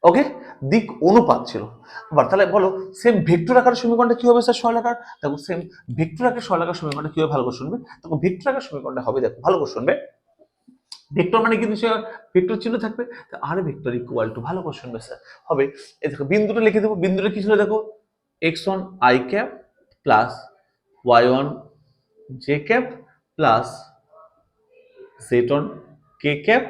ওকে, দিক অনুপাত ছিল। আবার তাহলে বলো সেম ভেক্টর আকারের সমীকরণটা কি হবে স্যার সরলরেখার? দেখো সেম ভেক্টর আকারের সরলরেখার সমীকরণটা কি হবে, ভালো করে শুনবে। দেখো ভেক্টর আকারের সমীকরণটা হবে, দেখো ভালো করে শুনবে, ভেক্টর মানে কিন্তু সে ভেক্টর চিহ্ন থাকবে, আর ভেক্টর ইকুয়াল টু, ভালো করে শুনবে স্যার, হবে এই দেখো বিন্দুটা লিখে দেবো, বিন্দুটা কি ছিল দেখো, x1 i cap plus y1 j cap plus z1 k cap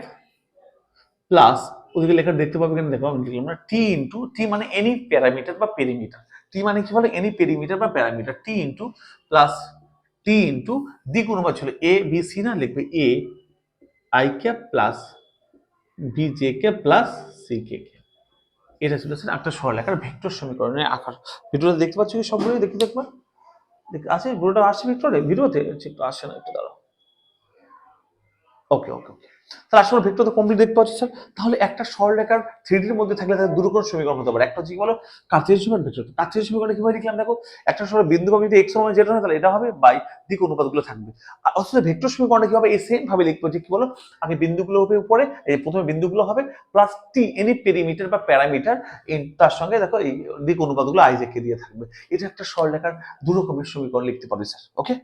plus ওদিকে লেখা দেখতে পাবে কেন, দেখো আমি লিখলাম না, টি ইন্টু, টি মানে এনি প্যারামিটার বা পেরিমিটার, টি মানে কি বলে এনি পেরিমিটার বা parameter, T into plus T into দিক অনুপাত ছিল এ বি সি, না লিখবে A I cap plus B J K plus C K. এটা ছিল একটা সরলরেখার ভেক্টর সমীকরণের আকার। ভিডিওটা দেখতে পাচ্ছ কি সবগুলোই, দেখতে দেখবা আছে, ভিডিওটা আসছে ভেক্টরে, ভিডিওতে একটু আসে না, একটু দাঁড়াও। ওকে ওকে ওকে, তাহলে আসলে ভেক্টর তো কমপ্লিট দেখতে পাচ্ছি স্যার। তাহলে একটা সরলরেখার 3D এর মধ্যে থাকলে তাদের দুটো রকম সমীকরণ হতে পারে, একটা হচ্ছে কি বলো কার্টেসিয়ান সমীকরণ, ভেক্টর কার্টেসিয়ান সমীকরণে কিভাবে লিখলাম দেখো, একটা সরল বিন্দুগামী যদি x সমান z হয় তাহলে এটা হবে বাই দিক অনুপাতগুলো থাকবে। আর অথচ ভেক্টর সমীকরণে কি হবে, এই সেম ভাবে লিখবো যে কি বলো, আগে বিন্দুগুলো হবে উপরে, এই প্রথমে বিন্দুগুলো হবে প্লাস টি এনি পেরিমিটার বা প্যারামিটার, তার সঙ্গে দেখো এই দিক অনুপাতগুলো i j k দিয়ে থাকবে। এটা একটা সরলরেখার দু রকমের সমীকরণ লিখতে পারি স্যার। ওকে,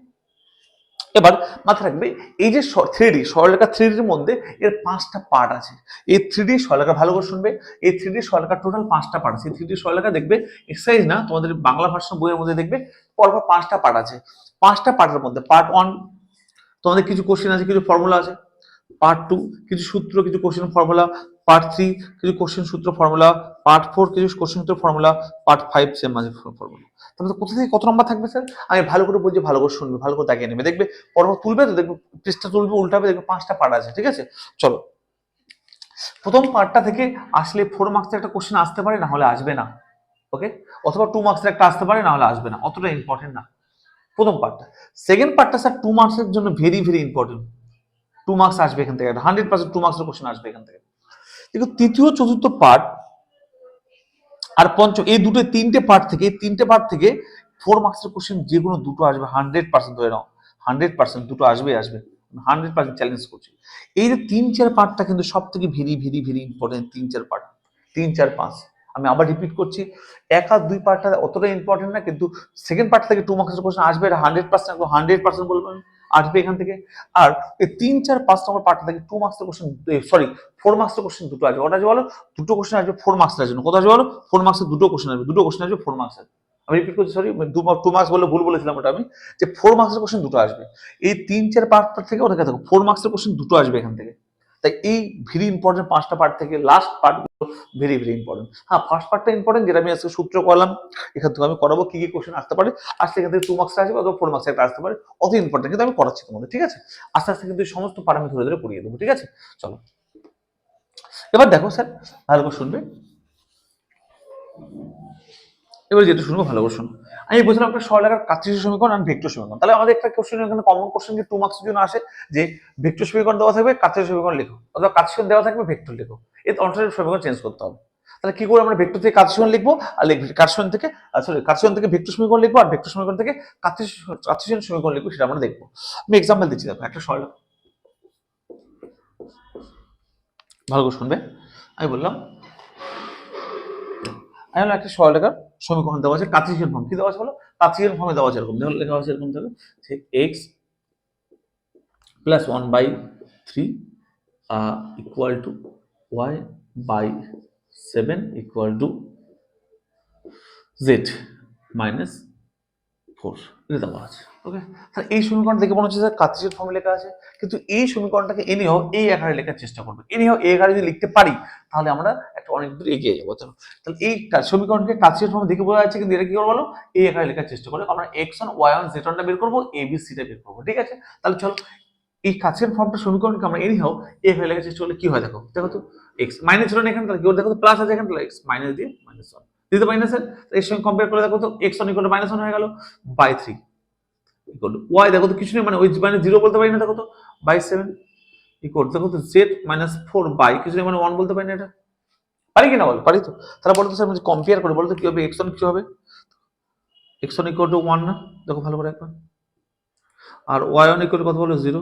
এবার মাথায় রাখবে এই যে 3D সরলরেখা 3D এর মধ্যে এর 5টা পার্ট আছে। এই 3D সরলরেখা ভালো করে শুনবে, এই 3D সরলরেখার টোটাল 5টা পার্ট আছে। এই 3D সরলরেখা দেখবে এক্সারসাইজ না, তোমাদের বাংলা ভার্সন বইয়ের মধ্যে দেখবে পরপর 5টা পার্ট আছে। 5টা পার্টের মধ্যে পার্ট 1 তোমাদের কিছু কোশ্চেন আছে, কিছু ফর্মুলা আছে, পার্ট 2 কিছু সূত্র, কিছু কোশ্চেন ফর্মুলা, পার্ট 3 কিছু কোশ্চেন সূত্র ফর্মুলা, পার্ট 4 কিছু কোশ্চেন সূত্র ফর্মুলা, পার্ট 5 সেম আছে ফর্মুলা। তাহলে কোথা থেকে কত নম্বর থাকবে স্যার, আমি ভালো করে বলছি, ভালো করে শুনবে, ভালো করে তাকিয়ে নেবে, দেখবে পরপর তুলবে তো, দেখবে পৃষ্ঠা তুলবে, উল্টাবে, দেখবে 5টা পার্ট আছে, ঠিক আছে? চলো, প্রথম পার্টটা থেকে আসলে 4 মার্কসের একটা কোশ্চেন আসতে পারে, না হলে আসবে না। ওকে, অথবা 2 মার্কসের একটা আসতে পারে, না হলে আসবে না, অতটা ইম্পর্টেন্ট না প্রথম পার্টটা। সেকেন্ড পার্টটা স্যার 2 মার্কসের জন্য ভেরি ভেরি ইম্পর্টেন্ট, 2 মার্কস আসবে এখান থেকে, 100% 2 মার্কসের কোশ্চেন আসবে এখান থেকে। কিন্তু তৃতীয় চতুর্থ পার্ট আর পঞ্চম, এই তিনটে পার্ট থেকে 4 মার্কসের কোশ্চেন যে কোনো দুটো আসবে, 100% ধরে নাও, 100% দুটো আসবে, 100% চ্যালেঞ্জ করছি। এই যে 3-4 পার্টটা কিন্তু সব থেকে very very very important, 3-4 part, 3-4-5, আমি আবার রিপিট করছি, 1 আর 2 পার্টটা অতটা ইম্পর্টেন্ট না, কিন্তু সেকেন্ড পার্ট থেকে 2 মার্কসের কোশ্চেন আসবে, এটা 100% বলবো আমি, আসবে এখান থেকে। আর এই 3-4-5 নম্বর পার্টটা থেকে 2 মার্কসের কোশ্চেন, সরি 4 মার্কসের কোশ্চেন দুটো আসবে, ওটা বলো দুটো কোশ্চেন আসবে 4 মার্কসের জন্য, কোথায় আসবে বলো, 4 মার্কসের দুটো কোশ্চেন আসবে, 4 মার্কসের। আমি রিপিট করছি, সরি 2 মার্কস বলে ভুল বলেছিলাম ওটা আমি, যে 4 মার্কসের কোশ্চেন দুটো আসবে এই 3-4 পার্ট থেকে, ওটা দেখো 4 মার্কসের কোশ্চেন দুটো আসবে এখান থেকে। তাই এই ভেরি ইম্পর্টেন্ট 5টা পার্ট থেকে last part very very important. হ্যাঁ, ফার্স্ট পার্টটা ইম্পর্টেন্ট, যেটা আমি আজকে সূত্র করলাম, এখান থেকে আমি করাবো কি কি কোশ্চেন আসতে পারে, আসলে এখান থেকে 2 মার্কস আসবে অথবা 4 মার্কস একটা আসতে পারে, অত ইম্পর্টেন্ট, কিন্তু আমি করাচ্ছি তোমাদের, ঠিক আছে? আস্তে আস্তে কিন্তু সমস্ত পার্ট আমি ধরে ধরে করিয়ে দেবো, ঠিক আছে? চলো, এবার দেখো স্যার ভালো করে শুনবে, এবার যেটা শুনবো ভালো করে শুনো। আমি বলছিলাম একটা সরলরেখার কার্টেসিয়ান সমীকরণ আর ভেক্টর সমীকরণ। তাহলে আমাদের একটা কোশ্চেন এখানে কমন কোশ্চেন যে 2 মার্কসের জন্য আসে যে ভেক্টর সমীকরণ দেওয়া থাকবে, কার্টেসিয়ান সমীকরণ লেখো, অথবা কার্টেসিয়ান দেওয়া থাকবে, ভেক্টর লেখো। এর অল্টারনেটিভ সমীকরণ চেঞ্জ করতে হবে। তাহলে কি করে আমরা ভেক্টর থেকে কার্টেসিয়ান লিখবো, আর কার্টেসিয়ান থেকে কার্টেসিয়ান থেকে ভেক্টর সমীকরণ লিখবো, আর ভেক্টর সমীকরণ থেকে কার্টেসিয়ান সমীকরণ লিখবো, সেটা আমরা দেখবো। আমি এক্সাম্পল দিচ্ছি, দেখো একটা সরলরেখা, ভালো করে শুনবে। আমি বললাম একটা সরলরেখার সমীকরণ দেওয়া আছে কার্টেসিয়ান ফর্ম। কি দেওয়া আছে বলো? কার্টেসিয়ান ফর্মে দেওয়া আছে এরকম, দেখো লেখা আছে এরকম থাকে যে x plus 1 by 3 equal to y by 7 equal to z minus 4 এটা দেওয়া আছে। ওকে, তাহলে এই সমীকরণ দেখে মনে হচ্ছে স্যার কার্টেসিয়ান ফর্মে লেখা আছে, কিন্তু এই সমীকরণটাকে এনিহাও এই আকারে লেখার চেষ্টা করবে। এনিহাও এই আকারে যদি লিখতে পারি তাহলে আমরা একটা অনেক দূর এগিয়ে যাবো। তাহলে এই সমীকরণকে কার্টেসিয়ান ফর্মে দেখে বোঝা যাচ্ছে, কিন্তু এটা কি করবো বলো? এই আকারে লেখার চেষ্টা করবো। আমরা x1 y1 z1 টা বের করবো, a b c টা বের করবো। ঠিক আছে, তাহলে চলো এই কাছের ফর্মটা সমীকরণকে আমরা এনিহাও এই ভাবে লেখার চেষ্টা করলে কি হয় দেখো, দেখো তো x মাইনাস ছিল এখানে, তাহলে কি দেখো তো প্লাস আছে এখানে, তাহলে x মাইনাস দিয়ে মাইনাস 1 দিতে মাইনাস এর এর সঙ্গে কম্পেয়ার করে দেখো তো x1 ইকুয়াল টু মাইনাস 1 হয়ে গেল বাই 3 ইকুয়াল টু y দেখো তো কিছু নেই, মানে ওই মানে 0 বলতে পারি না, দেখো তো বাই 7 ইকুয়াল দেখো তো z মাইনাস 4 বাই কিছু নেই, মানে 1 বলতে পারি না। এটা পারি কি না বল? পারি তো। তাহলে বলো তো স্যার, কম্পেয়ার করে বলো তো কি হবে, x1 কি হবে? x1 ইকুয়াল টু 1 না, দেখো ভালো করে একবার। আর y1 ইকুয়াল টু কত বলো? 0।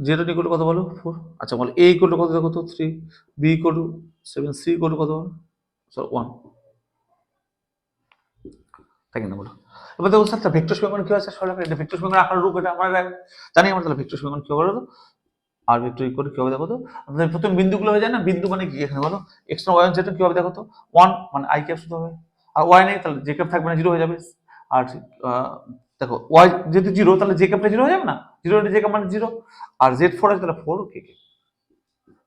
জেড ইকুয়াল টু কত বলো? 4। আচ্ছা বলো এ ইকুয়াল টু কত দেখো তো? 3। B equal to 7। C equal to কত বলো? সরি 1। তাই না বলো? এবার দেখো স্যার ভেক্টর সমীকরণ কি আছে? সরলরেখা এটা ভেক্টর সমীকরণ আকার রূপ, এটা আমরা জানি। আমরা তাহলে ভেক্টর সমীকরণ কি হবে বলো তো? আর ভেক্টর ইকুয়াল কি হবে দেখো তো? আমাদের প্রথম বিন্দুগুলো হয়ে যায় না, বিন্দু মানে কি এখানে বলো? x না y z কি হবে দেখো তো? 1 মানে i ক্যাপ শুধু হবে, আর y নেই তাহলে j ক্যাপ থাকবে না, 0 হয়ে যাবে। আর দেখো y যেহেতু 0 তাহলে j ক্যাপটা 0 হয়ে যাবে না, 0 j ক্যাপ মানে 0। আর z4 আছে তাহলে 4 k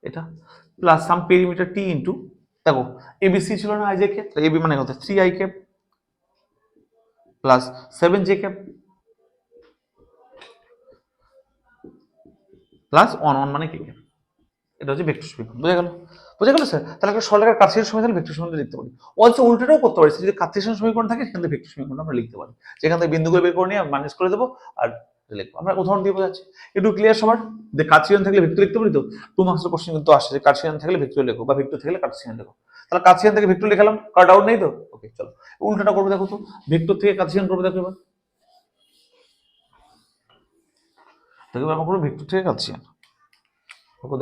এটা প্লাস সাম পেরিমিটার টি ইনটু দেখো এবিসি ছিল না আই জে কে, তাহলে এবি মানে কত? 3 I cap plus 7 J cap plus 1 1 মানে কে ক্যাপ। এটা হচ্ছে ভেক্টর সমীকরণ। বোঝা গেল? বোঝা গেল স্যার? তাহলে একটা সরলরেখার কার্টেসিয়ান সমীকরণ ভেক্টর সমীকরণ লিখতে পারি। অলসো উল্টোটাও করতে পারি, যদি কার্টেসিয়ান সমীকরণ থাকে সেখান থেকে ভেক্টর সমীকরণ আমরা লিখতে পারি, যেখান থেকে বিন্দুগুলো বের করে নিয়ে মাইনাস করে দেবো আর লিখবো। আমরা উদাহরণ দিয়ে বোঝাচ্ছি, একটু ক্লিয়ার সবার? যে কার্টেসিয়ান থাকলে ভেক্টর লিখতে পারি তো। 2 মার্কসের কোশ্চেন কিন্তু আসে যে কার্টেসিয়ান থাকলে ভেক্টর লেখো বা ভেক্টর থাকলে কার্টেসিয়ান লেখো। তাহলে কার্টেসিয়ান থেকে ভেক্টর লিখলাম, কার ডাউট নেই তো? ওকে চলো উল্টোটা করবো দেখো তো, ভেক্টর থেকে কার্টেসিয়ান করবো দেখো এবার। দেখবে আমরা করবো ভেক্টর থেকে কার্টেসিয়ান,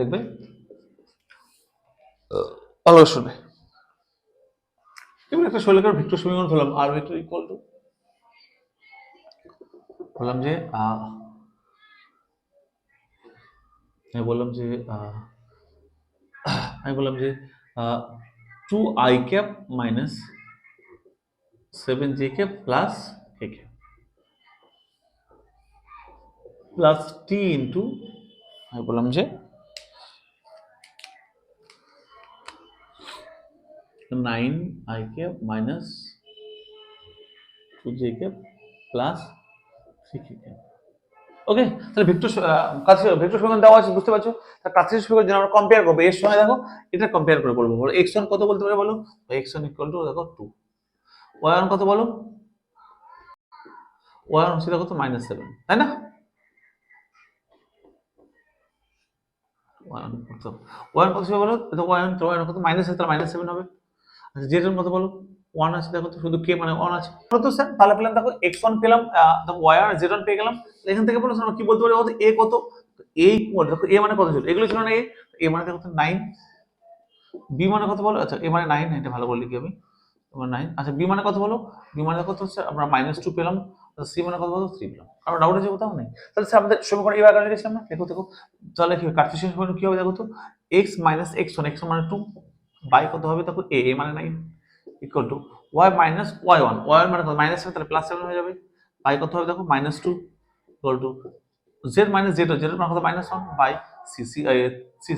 দেখবে ভালো শুনবে। এবার একটা সরলরেখার ভেক্টর সমীকরণ ধরলাম আর ভেক্টর ইকুয়াল টু বললাম যে আমি বললাম যে আমি বললাম যে 2 I cap minus 7 J cap plus K cap plus T into আমি বললাম যে 9 I cap minus 2 J cap plus 3 K cap. Okay, তাহলে ভেক্টর কাছে ভেক্টর সমীকরণ দেওয়া আছে, বুঝতে পারছো? তার কাছে সমীকরণ যেন আমরা কম্পেয়ার করবো এর সঙ্গে, দেখো এটা কম্পেয়ার করে বলবো। বলো x1 কত বলতে পারে বলো? x1 ইকুয়াল টু দেখো 2। y1 কত বলো? y1 হচ্ছে দেখো তো -7, তাই না? y1 কত ছিল বলো? দেখো y1 কত মাইনাস তাহলে -7 হবে। আচ্ছা z1 কত বলো? 1 আছে দেখো তো, শুধু k মানে 1 আছে। বলো তো স্যার, তাহলে পেলাম দেখো x1 পেলাম, দেখো y আর z1 পেয়ে গেলাম। এখান থেকে বলো স্যার কি বলতে পারি বলো? a কত? a দেখো a মানে কত ছিল? এগুলো ছিল না a মানে দেখো 9। b মানে কত বলো? আচ্ছা a মানে 9, এটা ভালো করে লিখি আমি। তোমার 9। আচ্ছা b মানে কত বলো? b মানে কত হচ্ছে আমরা -2 পেলাম। সি মানে কত বলো? 3 পেলাম। কারণ ডাউট আছে কোথাও নেই। তাহলে স্যার আমাদের সমীকরণ এইভাবে আকারে লিখেছিলাম না? দেখো দেখো তাহলে কি কার্টেসিয়ান সমীকরণ কি হবে দেখো তো? x - x1 x1 মানে 2 বাই কত হবে দেখো a মানে 9 equal to y minus y1 y1 মানে কত? -7 তাহলে +7 হয়ে যাবে। বাই কত হবে দেখো -2 equal to z minus z z মানে কত? -1 বাই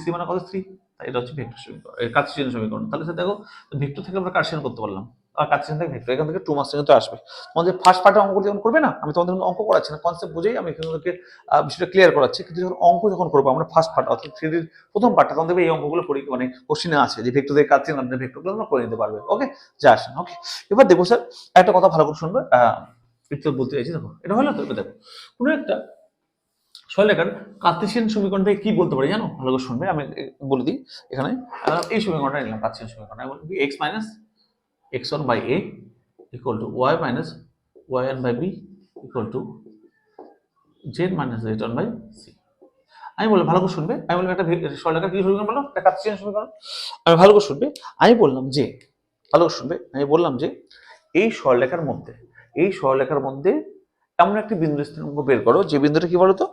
c মানে কত? 3। তাই এটা হচ্ছে ভেক্টর সমীকরণ, কার্টেসিয়ান সমীকরণ। তাহলে স্যার দেখো ভেক্টর থেকে আমরা কার্টেসিয়ান করতে পারলাম। আর কার্টেসিয়ান থেকে ভেক্টর, এখান থেকে 2 মার্কস কিন্তু আসবে। তোমাদের ফার্স্ট পার্টে অঙ্ক যখন করবে না, আমি তোমাদের অঙ্ক করাচ্ছি না, কনসেপ্ট বুঝেই আমি এখানে বিষয়টা ক্লিয়ার করাচ্ছি, কিন্তু যখন অঙ্ক যখন করবো আমরা ফার্স্ট পার্ট অর্থাৎ 3D প্রথম পার্টটা, তখন দেখবে এই অঙ্কগুলো মানে কোশ্চেনে আছে যে ভেক্টর থেকে কার্টেসিয়ান আপনার ভেক্টরগুলো তোমরা করে নিতে পারবে। ওকে, যা আসেন। ওকে, এবার দেখো স্যার একটা কথা ভালো করে শুনবে, একটু বলতে চাইছি। দেখো এটা হলো তো, দেখো কোনো একটা সরলরেখার কার্টেসিয়ান সমীকরণ থেকে কি বলতে পারি জানো, ভালো করে শুনবে, আমি বলে দিই। এখানে এই সমীকরণটা নিলাম, কার্টেসিয়ান সমীকরণ, আমি বলবো x minus x1 by a equal to y minus y1 by b equal to z minus z1 by c। আমি বললাম, ভালো করে শুনবে, আমি বললাম একটা সরলরেখার কি সমীকরণ বলো, একটা কার্টেসিয়ান সমীকরণ। আমি ভালো করে শুনবে, আমি বললাম যে, ভালো করে শুনবে, আমি বললাম যে এই সরলরেখার মধ্যে, এই সরলরেখার মধ্যে এমন একটি বিন্দু স্থানাঙ্ক বের করো যে বিন্দুটা কি বলতো,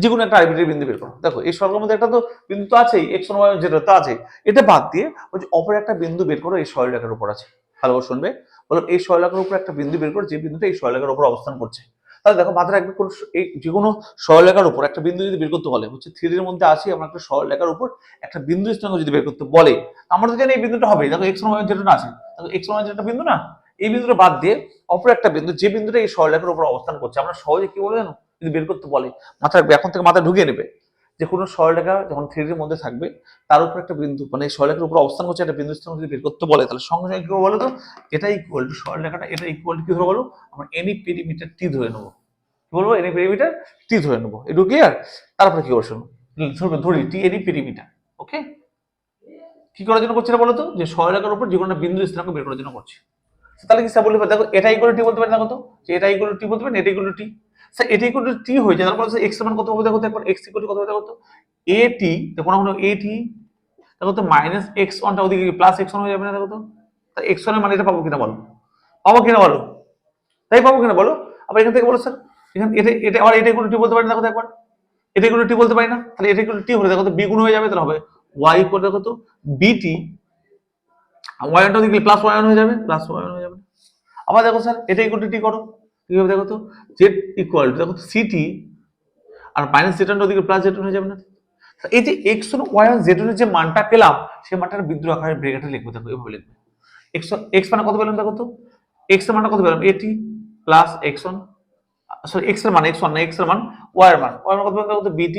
যে কোনো একটা আরবিট্রারি বিন্দু বের করো। দেখো এই সরলরেখার মধ্যে একটা তো বিন্দু তো আছেই, x1 y1 যেটা তো আছে, এটা বাদ দিয়ে বলছি অপর একটা বিন্দু বের করো এই সরলরেখার উপর আছে। ভালো করে শুনবে, বলো এই সরলরেখার উপর একটা বিন্দু বের করো যে বিন্দুটা এই সরলরেখার উপর অবস্থান করছে। তাহলে দেখো মাথায় রাখবে, কোন এই যে কোনো সরলরেখার উপর একটা বিন্দু যদি বের করতে বলে, হচ্ছে 3D এর মধ্যে আছে আমরা একটা সরলরেখার উপর একটা বিন্দু স্থানাঙ্ক যদি বের করতে বলে, আমরা তো জানি এই বিন্দুটা হবে, দেখো x1 y1 যেটা আছে, দেখো x1 y1 যেটা বিন্দু না, এই বিন্দুটা বাদ দিয়ে অপর একটা বিন্দু যে বিন্দুটা এই সরলরেখার উপর অবস্থান করছে, আমরা সহজে কি বলে জানো, যদি বের করতে বলে, মাথা রাখবে, এখন থেকে মাথায় ঢুকিয়ে নেবে যে কোনো সরলরেখা যখন 3D এর মধ্যে থাকবে, তার উপর একটা বিন্দু মানে সরলরেখার উপর অবস্থান করছে একটা বিন্দু স্থানাঙ্ক যদি বের করতে বলে, তাহলে সঙ্গে সঙ্গে কি বলো তো, এটা ইকুয়াল টু সরলরেখাটা, এটা ইকুয়াল টু কি ধরে বলো, আমরা এনি পেরিমিটার টি ধরে নেবো। কি বলবো, এনি পেরিমিটার টি ধরে নেবো, একটু ক্লিয়ার। তারপরে কি করছো, ধরি টি এনি পেরিমিটার। ওকে, কি করার জন্য করছি না বলো তো, যে সরলরেখার উপর যে কোনো বিন্দু স্থানাঙ্ক বের করার জন্য করছি। তাহলে কি স্যার বলতে পারে, দেখো এটা ইকুয়াল টু টি বলতে পারে, দেখো তো যে এটা ইকুয়াল টু টি বলতে পারে, এটা ইকুয়াল টু টি। স্যার এটা ইকুয়াল টু টি হয়ে যায়, তারপর x এর মান কত হবে, দেখো তো একবার x ইকুয়াল টু কত হবে, দেখো তো a t, দেখো না হলো a t, দেখো তো মাইনাস x1 টা ওদিকে প্লাস x1 হয়ে যাবে না, দেখো তো তাই x1 এর মান এটা পাবো কিনা বলো, পাবো কিনা বলো, তাই পাবো কিনা বলো। আবার এখান থেকে বলো স্যার, এখানে এটা এটা আবার এটা ইকুয়াল টু টি বলতে পারি না, দেখো তো একবার এটা ইকুয়াল টু টি বলতে পারি না, তাহলে এটা ইকুয়াল টু টি হলে দেখো তো b গুণ হয়ে যাবে, তাহলে হবে y ইকুয়াল, দেখো তো bt, y1 টা ওদিকে প্লাস y1 হয়ে যাবে, প্লাস y1 হয়ে যাবে। আবার দেখো স্যার এটা ইকুয়াল টু টি করো, কি হবে দেখো তো z ইকুয়াল টু, দেখো তো ct, আর মাইনাস z1 ওদিকে প্লাস z1 হয়ে যাবে না। এই যে x1 y1 z1 এর যে মানটা পেলাম, সেই মানটার বিন্দু আকারে ব্র্যাকেটে লিখবো, দেখো এভাবে লিখবো, x মানে কত পেলাম, দেখো তো x এর মানটা কত পেলাম, at plus x1, sorry x এর মান, x1 না, x এর মান y এর মান, y এর মান কত পেলাম, দেখো তো bt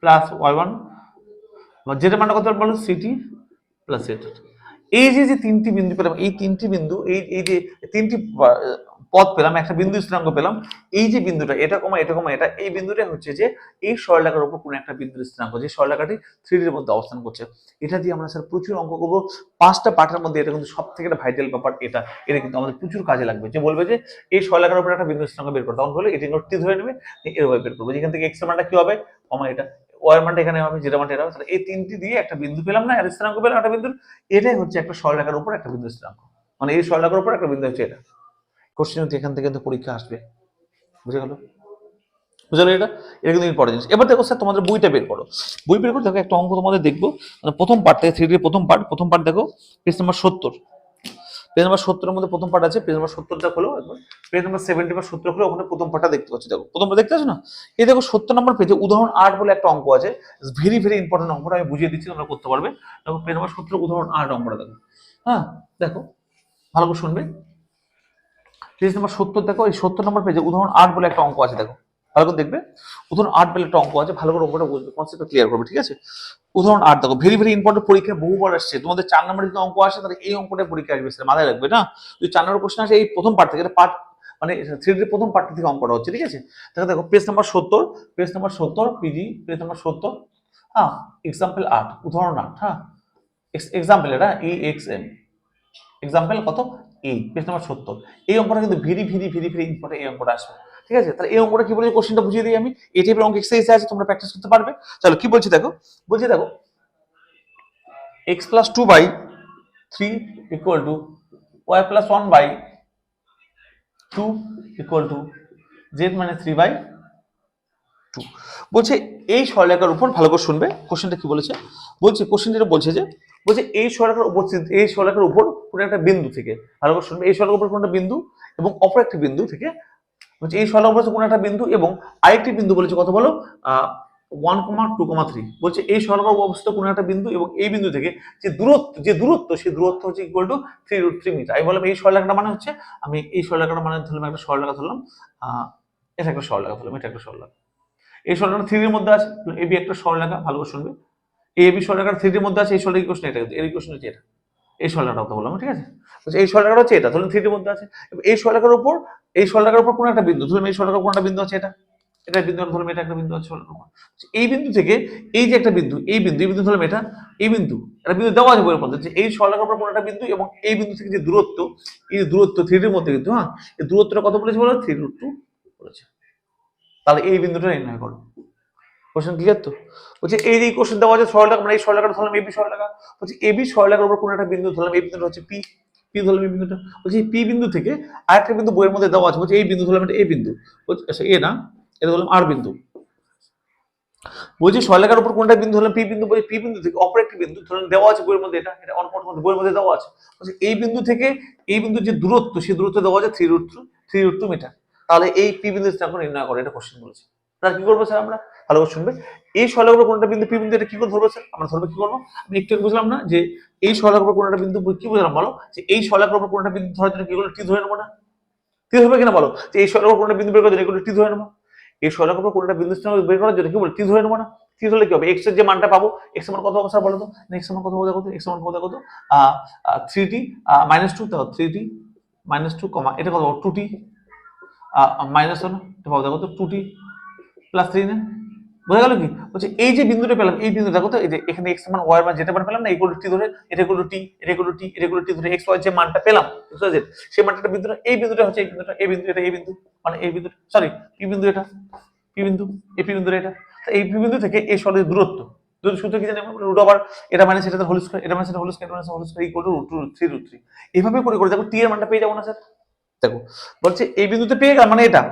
প্লাস y1, z এর মানটা কত পেলাম বলো, ct প্লাস z। এই যে তিনটি বিন্দু পেলাম, এই তিনটি বিন্দু, এই যে তিনটি পদ পেলাম, একটা বিন্দু স্থানাঙ্ক পেলাম, এই যে বিন্দুটা এটা কমা এটা কমা এটা, এই বিন্দুটা হচ্ছে যে এই সরলরেখার উপর কোনো একটা বিন্দুর স্থানাঙ্ক, যে সরলরেখাটি 3D এর মধ্যে অবস্থান করছে। এটা দিয়ে আমরা স্যার প্রচুর অঙ্ক করবো, 5টা পার্টের মধ্যে এটা কিন্তু সবথেকে একটা ভাইটাল ব্যাপার, এটা কিন্তু আমাদের প্রচুর কাজে লাগবে। যে বলবে যে এই সরলরেখার উপর একটা বিন্দু স্থানাঙ্ক বের করতে, তখন বলে এটি টি ধরে নেবে, এভাবে বের করবো, যেখান থেকে x এর মানটা কি হবে, কমা এটা, y এর মানটা এখানে হবে, যেটা মানটা এটা হবে, তাহলে এই তিনটি দিয়ে একটা বিন্দু পেলাম না, আর স্থানাঙ্ক পেলাম একটা বিন্দুর, এটাই হচ্ছে একটা সরলরেখার উপর একটা বিন্দু স্থানাঙ্ক, মানে এই সরলরেখার উপর একটা বিন্দু হচ্ছে এটা। কোশ্চেন কিন্তু এখান থেকে কিন্তু পরীক্ষা আসবে, বুঝে গেল, বুঝে গেল, এটা কিন্তু ইম্পর্টেন্ট জিনিস। এবার দেখো স্যার তোমাদের বইটা বের করো, বই বের করে দেখো একটা অঙ্ক তোমাদের দেখবো, মানে প্রথম পার্ট থেকে 3D এর প্রথম পার্ট দেখো, পেজ নাম্বার 70, পেজ নাম্বার 70 এর মধ্যে প্রথম পার্ট আছে, পেজ নাম্বার 70 টা খোলো একবার, পেজ নাম্বার 70 বা 70 খোলো, ওখানে প্রথম পার্টটা দেখতে পাচ্ছি, দেখো প্রথম পার্ট দেখতে পাচ্ছ না, এই দেখো 70 নম্বর পেজে উদাহরণ 8 বলে একটা অঙ্ক আছে, ভেরি ভেরি ইম্পর্টেন্ট অঙ্কটা আমি বুঝিয়ে দিচ্ছি, তোমরা করতে পারবে। দেখো পেজ নাম্বার 70 উদাহরণ 8 অঙ্কটা দেখো, হ্যাঁ দেখো ভালো করে শুনবে, পেজ নাম্বার 70 দেখো, এই 70 নম্বর পেজে উদাহরণ 8 বলে একটা অঙ্ক আছে, দেখো ভালো করে দেখবে, উদাহরণ 8 বলে একটা অঙ্ক আছে, ভালো করে অঙ্কটা বুঝবে, কনসেপ্টটা ক্লিয়ার করবে, ঠিক আছে। উদাহরণ 8 দেখো, ভেরি ভেরি ইম্পর্টেন্ট, পরীক্ষায় বহুবার আসছে, তোমাদের 4 নম্বরে যদি অঙ্ক আসে তাহলে এই অঙ্কটা পরীক্ষা আসবে, সেটা মাথায় রাখবে না। যদি 4 নম্বর কোশ্চেন আসে এই প্রথম পার্ট থেকে, এটা পার্ট মানে 3D এর প্রথম পার্ট থেকে অঙ্কটা হচ্ছে, ঠিক আছে। দেখো দেখো page number 70, page number 70 PG, page number 70, হ্যাঁ এক্সাম্পল 8 উদাহরণ 8, হ্যাঁ এক্সাম্পল এটা EXM, এক্সাম্পল কত এই, পেজ নাম্বার 70, এই অঙ্কটা কিন্তু very very very very important, এই অঙ্কটা আসবে, ঠিক আছে। তাহলে এই অঙ্কটা কি বলছে, কোশ্চেনটা বুঝিয়ে দিই আমি, এই টাইপের অঙ্ক এক্সারসাইজ আছে, তোমরা প্র্যাকটিস করতে পারবে। চলো কি বলছি দেখো, বলছি দেখো x plus 2 by 3 equal to y plus 1 by 2 equal to z minus 3 by 2 বলছে এই সরলরেখার উপর, ভালো করে শুনবে কোশ্চেনটা কি বলেছে, বলছি কোশ্চেনটা বলছে যে, বলছে এই সরলরেখার উপর, এই সরলরেখার উপর কোনো একটা বিন্দু থেকে, ভালো করে শুনবে, এই সরলরেখার উপর কোনো একটা বিন্দু এবং অপর একটা বিন্দু থেকে, বলছে এই সরলরেখার উপর কোনো একটা বিন্দু এবং আরেকটি বিন্দু বলেছে কত বলো, 1,2,3 বলছে এই সরলরেখা অবস্থিত কোনো একটা বিন্দু এবং এই বিন্দু থেকে যে দূরত্ব সেই দূরত্ব হচ্ছে ইকুয়াল টু 3√3 মিটার। আমি বললাম এই সরলরেখাটা মানে হচ্ছে, আমি এই সরলরেখাটা মানে ধরলাম একটা সরলরেখা ধরলাম, এটা একটা সরলরেখা ধরলাম, এটা একটা সরলরেখা। এই সরলরেখা 3 এর মধ্যে আছে, এবি একটা সরলরেখা, ভালো করে শুনবে। এবি সরলরেখা 3 এর মধ্যে আছে, এই সরলরেখা ইকুয়েশন এটা, এর ইকুয়েশন হচ্ছে এটা, এই সরলরেখাটা কথা বললাম, ঠিক আছে? এই সরলরেখাটা হচ্ছে এটা, ধরুন 3 এর মধ্যে আছে। এই সরলরেখার উপর কোন একটা বিন্দু, ধরুন এই সরলরেখার কোন একটা বিন্দু আছে, এটা বিন্দু ধরুন, এটা একটা বিন্দু আছে সরলরেখার উপর। এই বিন্দু থেকে এই যে একটা বিন্দু, এই বিন্দু ধরলাম এটা, এই বিন্দু একটা বিন্দু দেওয়া আছে বইয়ের মধ্যে, যে এই সরলরেখার উপর কোন একটা বিন্দু এবং এই বিন্দু থেকে যে দূরত্ব, এই দূরত্ব 3 এর মধ্যে কিন্তু, হ্যাঁ, এই দূরত্বটা কত বলেছে বলো, 3√2 বলেছে। তাহলে এই বিন্দুটা নির্ণয় করো। কোশ্চেন ক্লিয়ার তো? বলছে এই যে কোশ্চেন দেওয়া আছে সরলরেখা, মানে এই সরলরেখাটা ধরলাম এবি সরলরেখা, বলছে এবি সরলরেখার উপর কোন একটা বিন্দু ধরলাম, এই বিন্দুটা হচ্ছে পি, ধরলাম এই বিন্দুটা। বলছে এই পি বিন্দু থেকে আরেকটা বিন্দু বইয়ের মধ্যে দেওয়া আছে, বলছে এই বিন্দু ধরলাম, এটা এই বিন্দু, বলছে আচ্ছা এ না, এটা ধরলাম আর বিন্দু। বলছি সরলরেখার উপর কোনটা বিন্দু ধরলাম, পি বিন্দু, বলছে পি বিন্দু থেকে অপর একটি বিন্দু ধরলাম দেওয়া আছে বইয়ের মধ্যে, এটা বইয়ের মধ্যে দেওয়া আছে। বলছে এই বিন্দু থেকে এই বিন্দুর যে দূরত্ব, সেই দূরত্ব দেওয়া আছে 3√2 মিটার। তাহলে এই পি বিন্দু স্থানাঙ্ক নির্ণয় করে, এটা কোশ্চেন বলেছে। তাহলে কি করবো স্যার আমরা, ভালো করে শুনবে। এই সরলরেখার উপর কোনটা বিন্দু পি বিন্দু, এটা কি করে ধরবো স্যার, আমরা ধরবো কি করবো, আমি একটু বুঝলাম না যে এই সরলরেখার উপর কোনটা বিন্দু, কি বুঝলাম বলো, যে এই সরলরেখার উপর কোনটা বিন্দু ধরার জন্য কি করবো, টি ধরে নেবো না, টি ধরবে কিনা বলো, যে এই সরলরেখার উপর কোনটা বিন্দু বের করার জন্য টি ধরে নেবো, এই সরলরেখার উপর কোনটা বিন্দু স্থানাঙ্ক বের করার জন্য কি বলে, টি ধরে নেবো না। টি ধরলে কি হবে, এক্স এর যে মানটা পাবো, এক্স এর মান কত হবে স্যার বলো তো, এক্স এর মান কত হবে, কত এক্স এর মান কত 3t -2, দেখো 3t -2 কমা এটা কত 2t -1, এটা পাবো দেখো তো 2t প্লাস 3 না, বোঝা গেল কি? বলছে এই যে বিন্দুটা পেলাম, এই বিন্দু দেখো তো, এই যে এখানে x মান y এর মান যেটা মান পেলাম না, ইকুয়াল টু টি ধরে, এটা ইকুয়াল টু টি, এটা ইকুয়াল টু টি, এটা ইকুয়াল টু টি ধরে x y যে মানটা পেলাম, x y z সেই মানটা বিন্দুটা, এই বিন্দুটা হচ্ছে এই বিন্দুটা, এই বিন্দু এটা, এই বিন্দু মানে এই বিন্দু, সরি পি বিন্দু এটা, পি বিন্দু, এই পি বিন্দুটা এটা। এই পি বিন্দু থেকে এই সরলের দূরত্ব, সূত্র কি জানি আমরা, রুট ওভার এটা মাইনাস এটা হোল স্কয়ার, এটা মাইনাস এটা হোল স্কয়ার, এটা minus whole square equal to √3 এইভাবে করে করে দেখো টি এর মানটা পেয়ে যাবো না স্যার। দেখো বলছে এই বিন্দুতে পেয়ে গেল মানে এটা,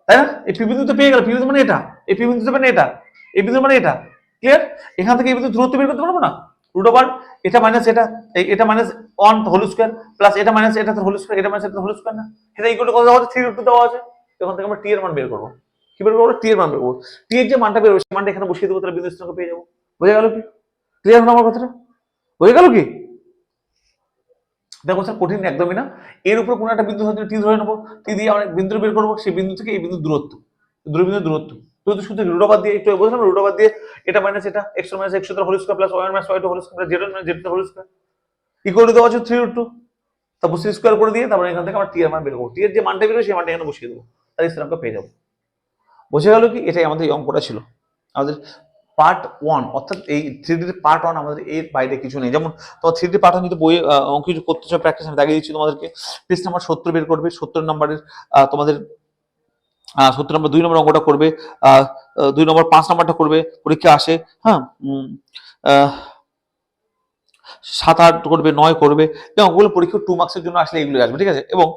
তাই না, এই পি বিন্দুতে পেয়ে গেল, পি বিন্দু মানে এটা, এই পি বিন্দুতে মানে এটা, এই বিন্দু মানে এটা, ক্লিয়ার? এখান থেকে এই বিন্দু দূরত্ব বের করতে পারবো না, রুট ওভার এটা মাইনাস এটা, এটা মাইনাস 1 হোল স্কয়ার প্লাস এটা মাইনাস এটা হোল স্কয়ার, এটা মাইনাস এটা হোল স্কয়ার না, এটা ইকুয়াল টু কত দেওয়া আছে, 3√2 দেওয়া আছে। এখান থেকে আমরা টি এর মান বের করবো, কি বের করবো, টি এর মান বের করবো। টি এর যে মানটা বের হবে সেই মানটা এখানে বসিয়ে দেবো, তাহলে বিন্দু স্থানাঙ্ক পেয়ে যাবো। বোঝা গেল কি? ক্লিয়ার হলো আমার কথাটা? বোঝা গেল কি? দেখো স্যার কঠিন একদমই না। এর উপর কোনো একটা বিন্দু হয়তো টি ধরে নেবো, টি দিয়ে আমরা বিন্দু বের করবো, সেই বিন্দু থেকে এই বিন্দু দূরত্ব, বিন্দুর দূরত্ব শুধু রুট ওভার দিয়ে একটু বলছিলাম, রুট ওভার দিয়ে এটা মাইনাস এটা x minus x whole square plus y minus y whole square z minus z whole square equal to দেওয়া আছে 3√2, তারপর সি স্কয়ার করে দিয়ে তারপর এখান থেকে আমরা টি এর মান বের করবো, টি এর যে মানটা বের হবে সেই মানটা এখানে বসিয়ে দেবো, তাহলে স্থানাঙ্ক পেয়ে যাবো। বোঝা গেল কি? এটাই আমাদের এই অঙ্কটা ছিল, আমাদের পার্ট 1, অর্থাৎ এই 3D পার্ট 1, আমাদের এর বাইরে কিছু নেই। যেমন তোমার 3D পার্ট 1 যদি বই অঙ্ক কিছু করতে চাও প্র্যাকটিস, আমি দেখিয়ে দিচ্ছি তোমাদেরকে। পেজ নাম্বার 70 বের করবে, 70 নম্বরের তোমাদের 70 নম্বর 2 নম্বর অঙ্কটা করবে, 2 নম্বর 5 নম্বরটা করবে, পরীক্ষা আসে, হ্যাঁ 7 8 করবে, 9 করবে, এবং ওগুলো পরীক্ষা 2 মার্কসের জন্য আসলে এগুলো আসবে, ঠিক আছে? এবং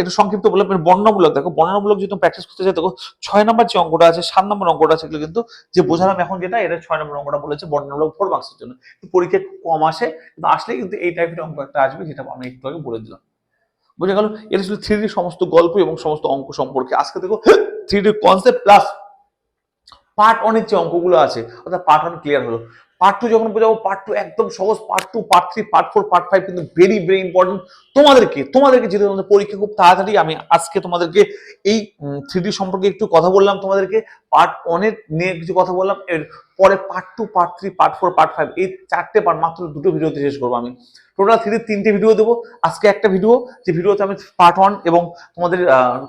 একটু সংক্ষিপ্ত বলে বর্ণনামূলক, দেখো বর্ণনামূলক যদি তুমি প্র্যাকটিস করতে চাও, দেখো 6 নম্বর যে অঙ্কটা আছে, 7 নম্বর অঙ্কটা আছে, এগুলো কিন্তু যে বোঝালাম এখন যেটা, এটা 6 নম্বর অঙ্কটা বলেছে বর্ণনামূলক 4 মার্কসের জন্য, পরীক্ষা কম আসে, কিন্তু আসলে কিন্তু এই টাইপের অঙ্ক একটা আসবে, যেটা আমি একটু আগে বলে দিলাম। বোঝা গেল? এটা ছিল 3D সমস্ত গল্প এবং সমস্ত অঙ্ক সম্পর্কে। আজকে দেখো 3D কনসেপ্ট প্লাস পার্ট 1 এর যে অঙ্কগুলো আছে, অর্থাৎ পার্ট 1 ক্লিয়ার হলো। পার্ট 2 যখন বোঝাবো, পার্ট 2 একদম সহজ, পার্ট 2 পার্ট 3 পার্ট 4 পার্ট 5 কিন্তু ভেরি ভেরি ইম্পর্টেন্ট তোমাদেরকে যেহেতু তোমাদের পরীক্ষা খুব তাড়াতাড়ি। আমি আজকে তোমাদেরকে এই 3D সম্পর্কে একটু কথা বললাম, তোমাদেরকে পার্ট 1 এর নিয়ে কিছু কথা বললাম, এর পরে পার্ট 2 পার্ট 3 পার্ট 4 পার্ট 5 এই 4টে পার্ট মাত্র 2টো ভিডিওতে শেষ করবো। আমি টোটাল 3টে ভিডিও দেবো, আজকে একটা ভিডিও, যে ভিডিওতে আমি পার্ট 1 এবং তোমাদের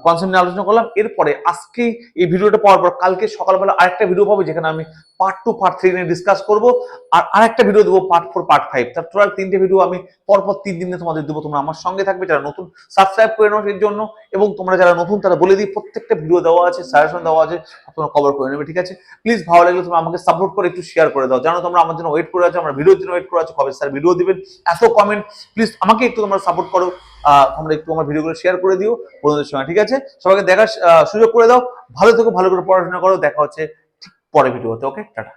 কনসেপ্ট নিয়ে আলোচনা করলাম। এরপরে আজকে এই ভিডিওটা পাওয়ার পর কালকে সকালবেলা আরেকটা ভিডিও পাবো, যেখানে আমি পার্ট 2 পার্ট 3 নিয়ে ডিসকাস করবো, আর আরেকটা ভিডিও দেবো পার্ট 4 পার্ট 5। তার টোটাল 3টে ভিডিও আমি পরপর 3 দিনে তোমাদের দেবো। তোমরা আমার সঙ্গে থাকবে, যারা নতুন সাবস্ক্রাইব করে নাও এর জন্য, এবং তোমরা যারা নতুন তারা বলে দিই, প্রত্যেকটা ভিডিও দেওয়া আছে, সাজেশন দেওয়া আছে, তোমরা কভার করে নেবে, ঠিক আছে? প্লিজ ভালো লাগলে তোমরা আমাকে সাপোর্ট করে একটু শেয়ার করে দাও। জানো তোমরা আমার জন্য ওয়েট করে আছো, আমার ভিডিওর জন্য ওয়েট করে আছো, কবে স্যার ভিডিও দিবেন, এত কমেন্ট, প্লিজ আমাকে একটু তোমরা সাপোর্ট করো, তোমরা একটু আমার ভিডিওগুলো শেয়ার করে দিও বন্ধুদের সঙ্গে, ঠিক আছে? সবাইকে দেখার সুযোগ করে দাও। ভালো থেকো, ভালো করে পড়াশোনা করো, দেখা হচ্ছে ঠিক পরের ভিডিওতে। ওকে, টাটা।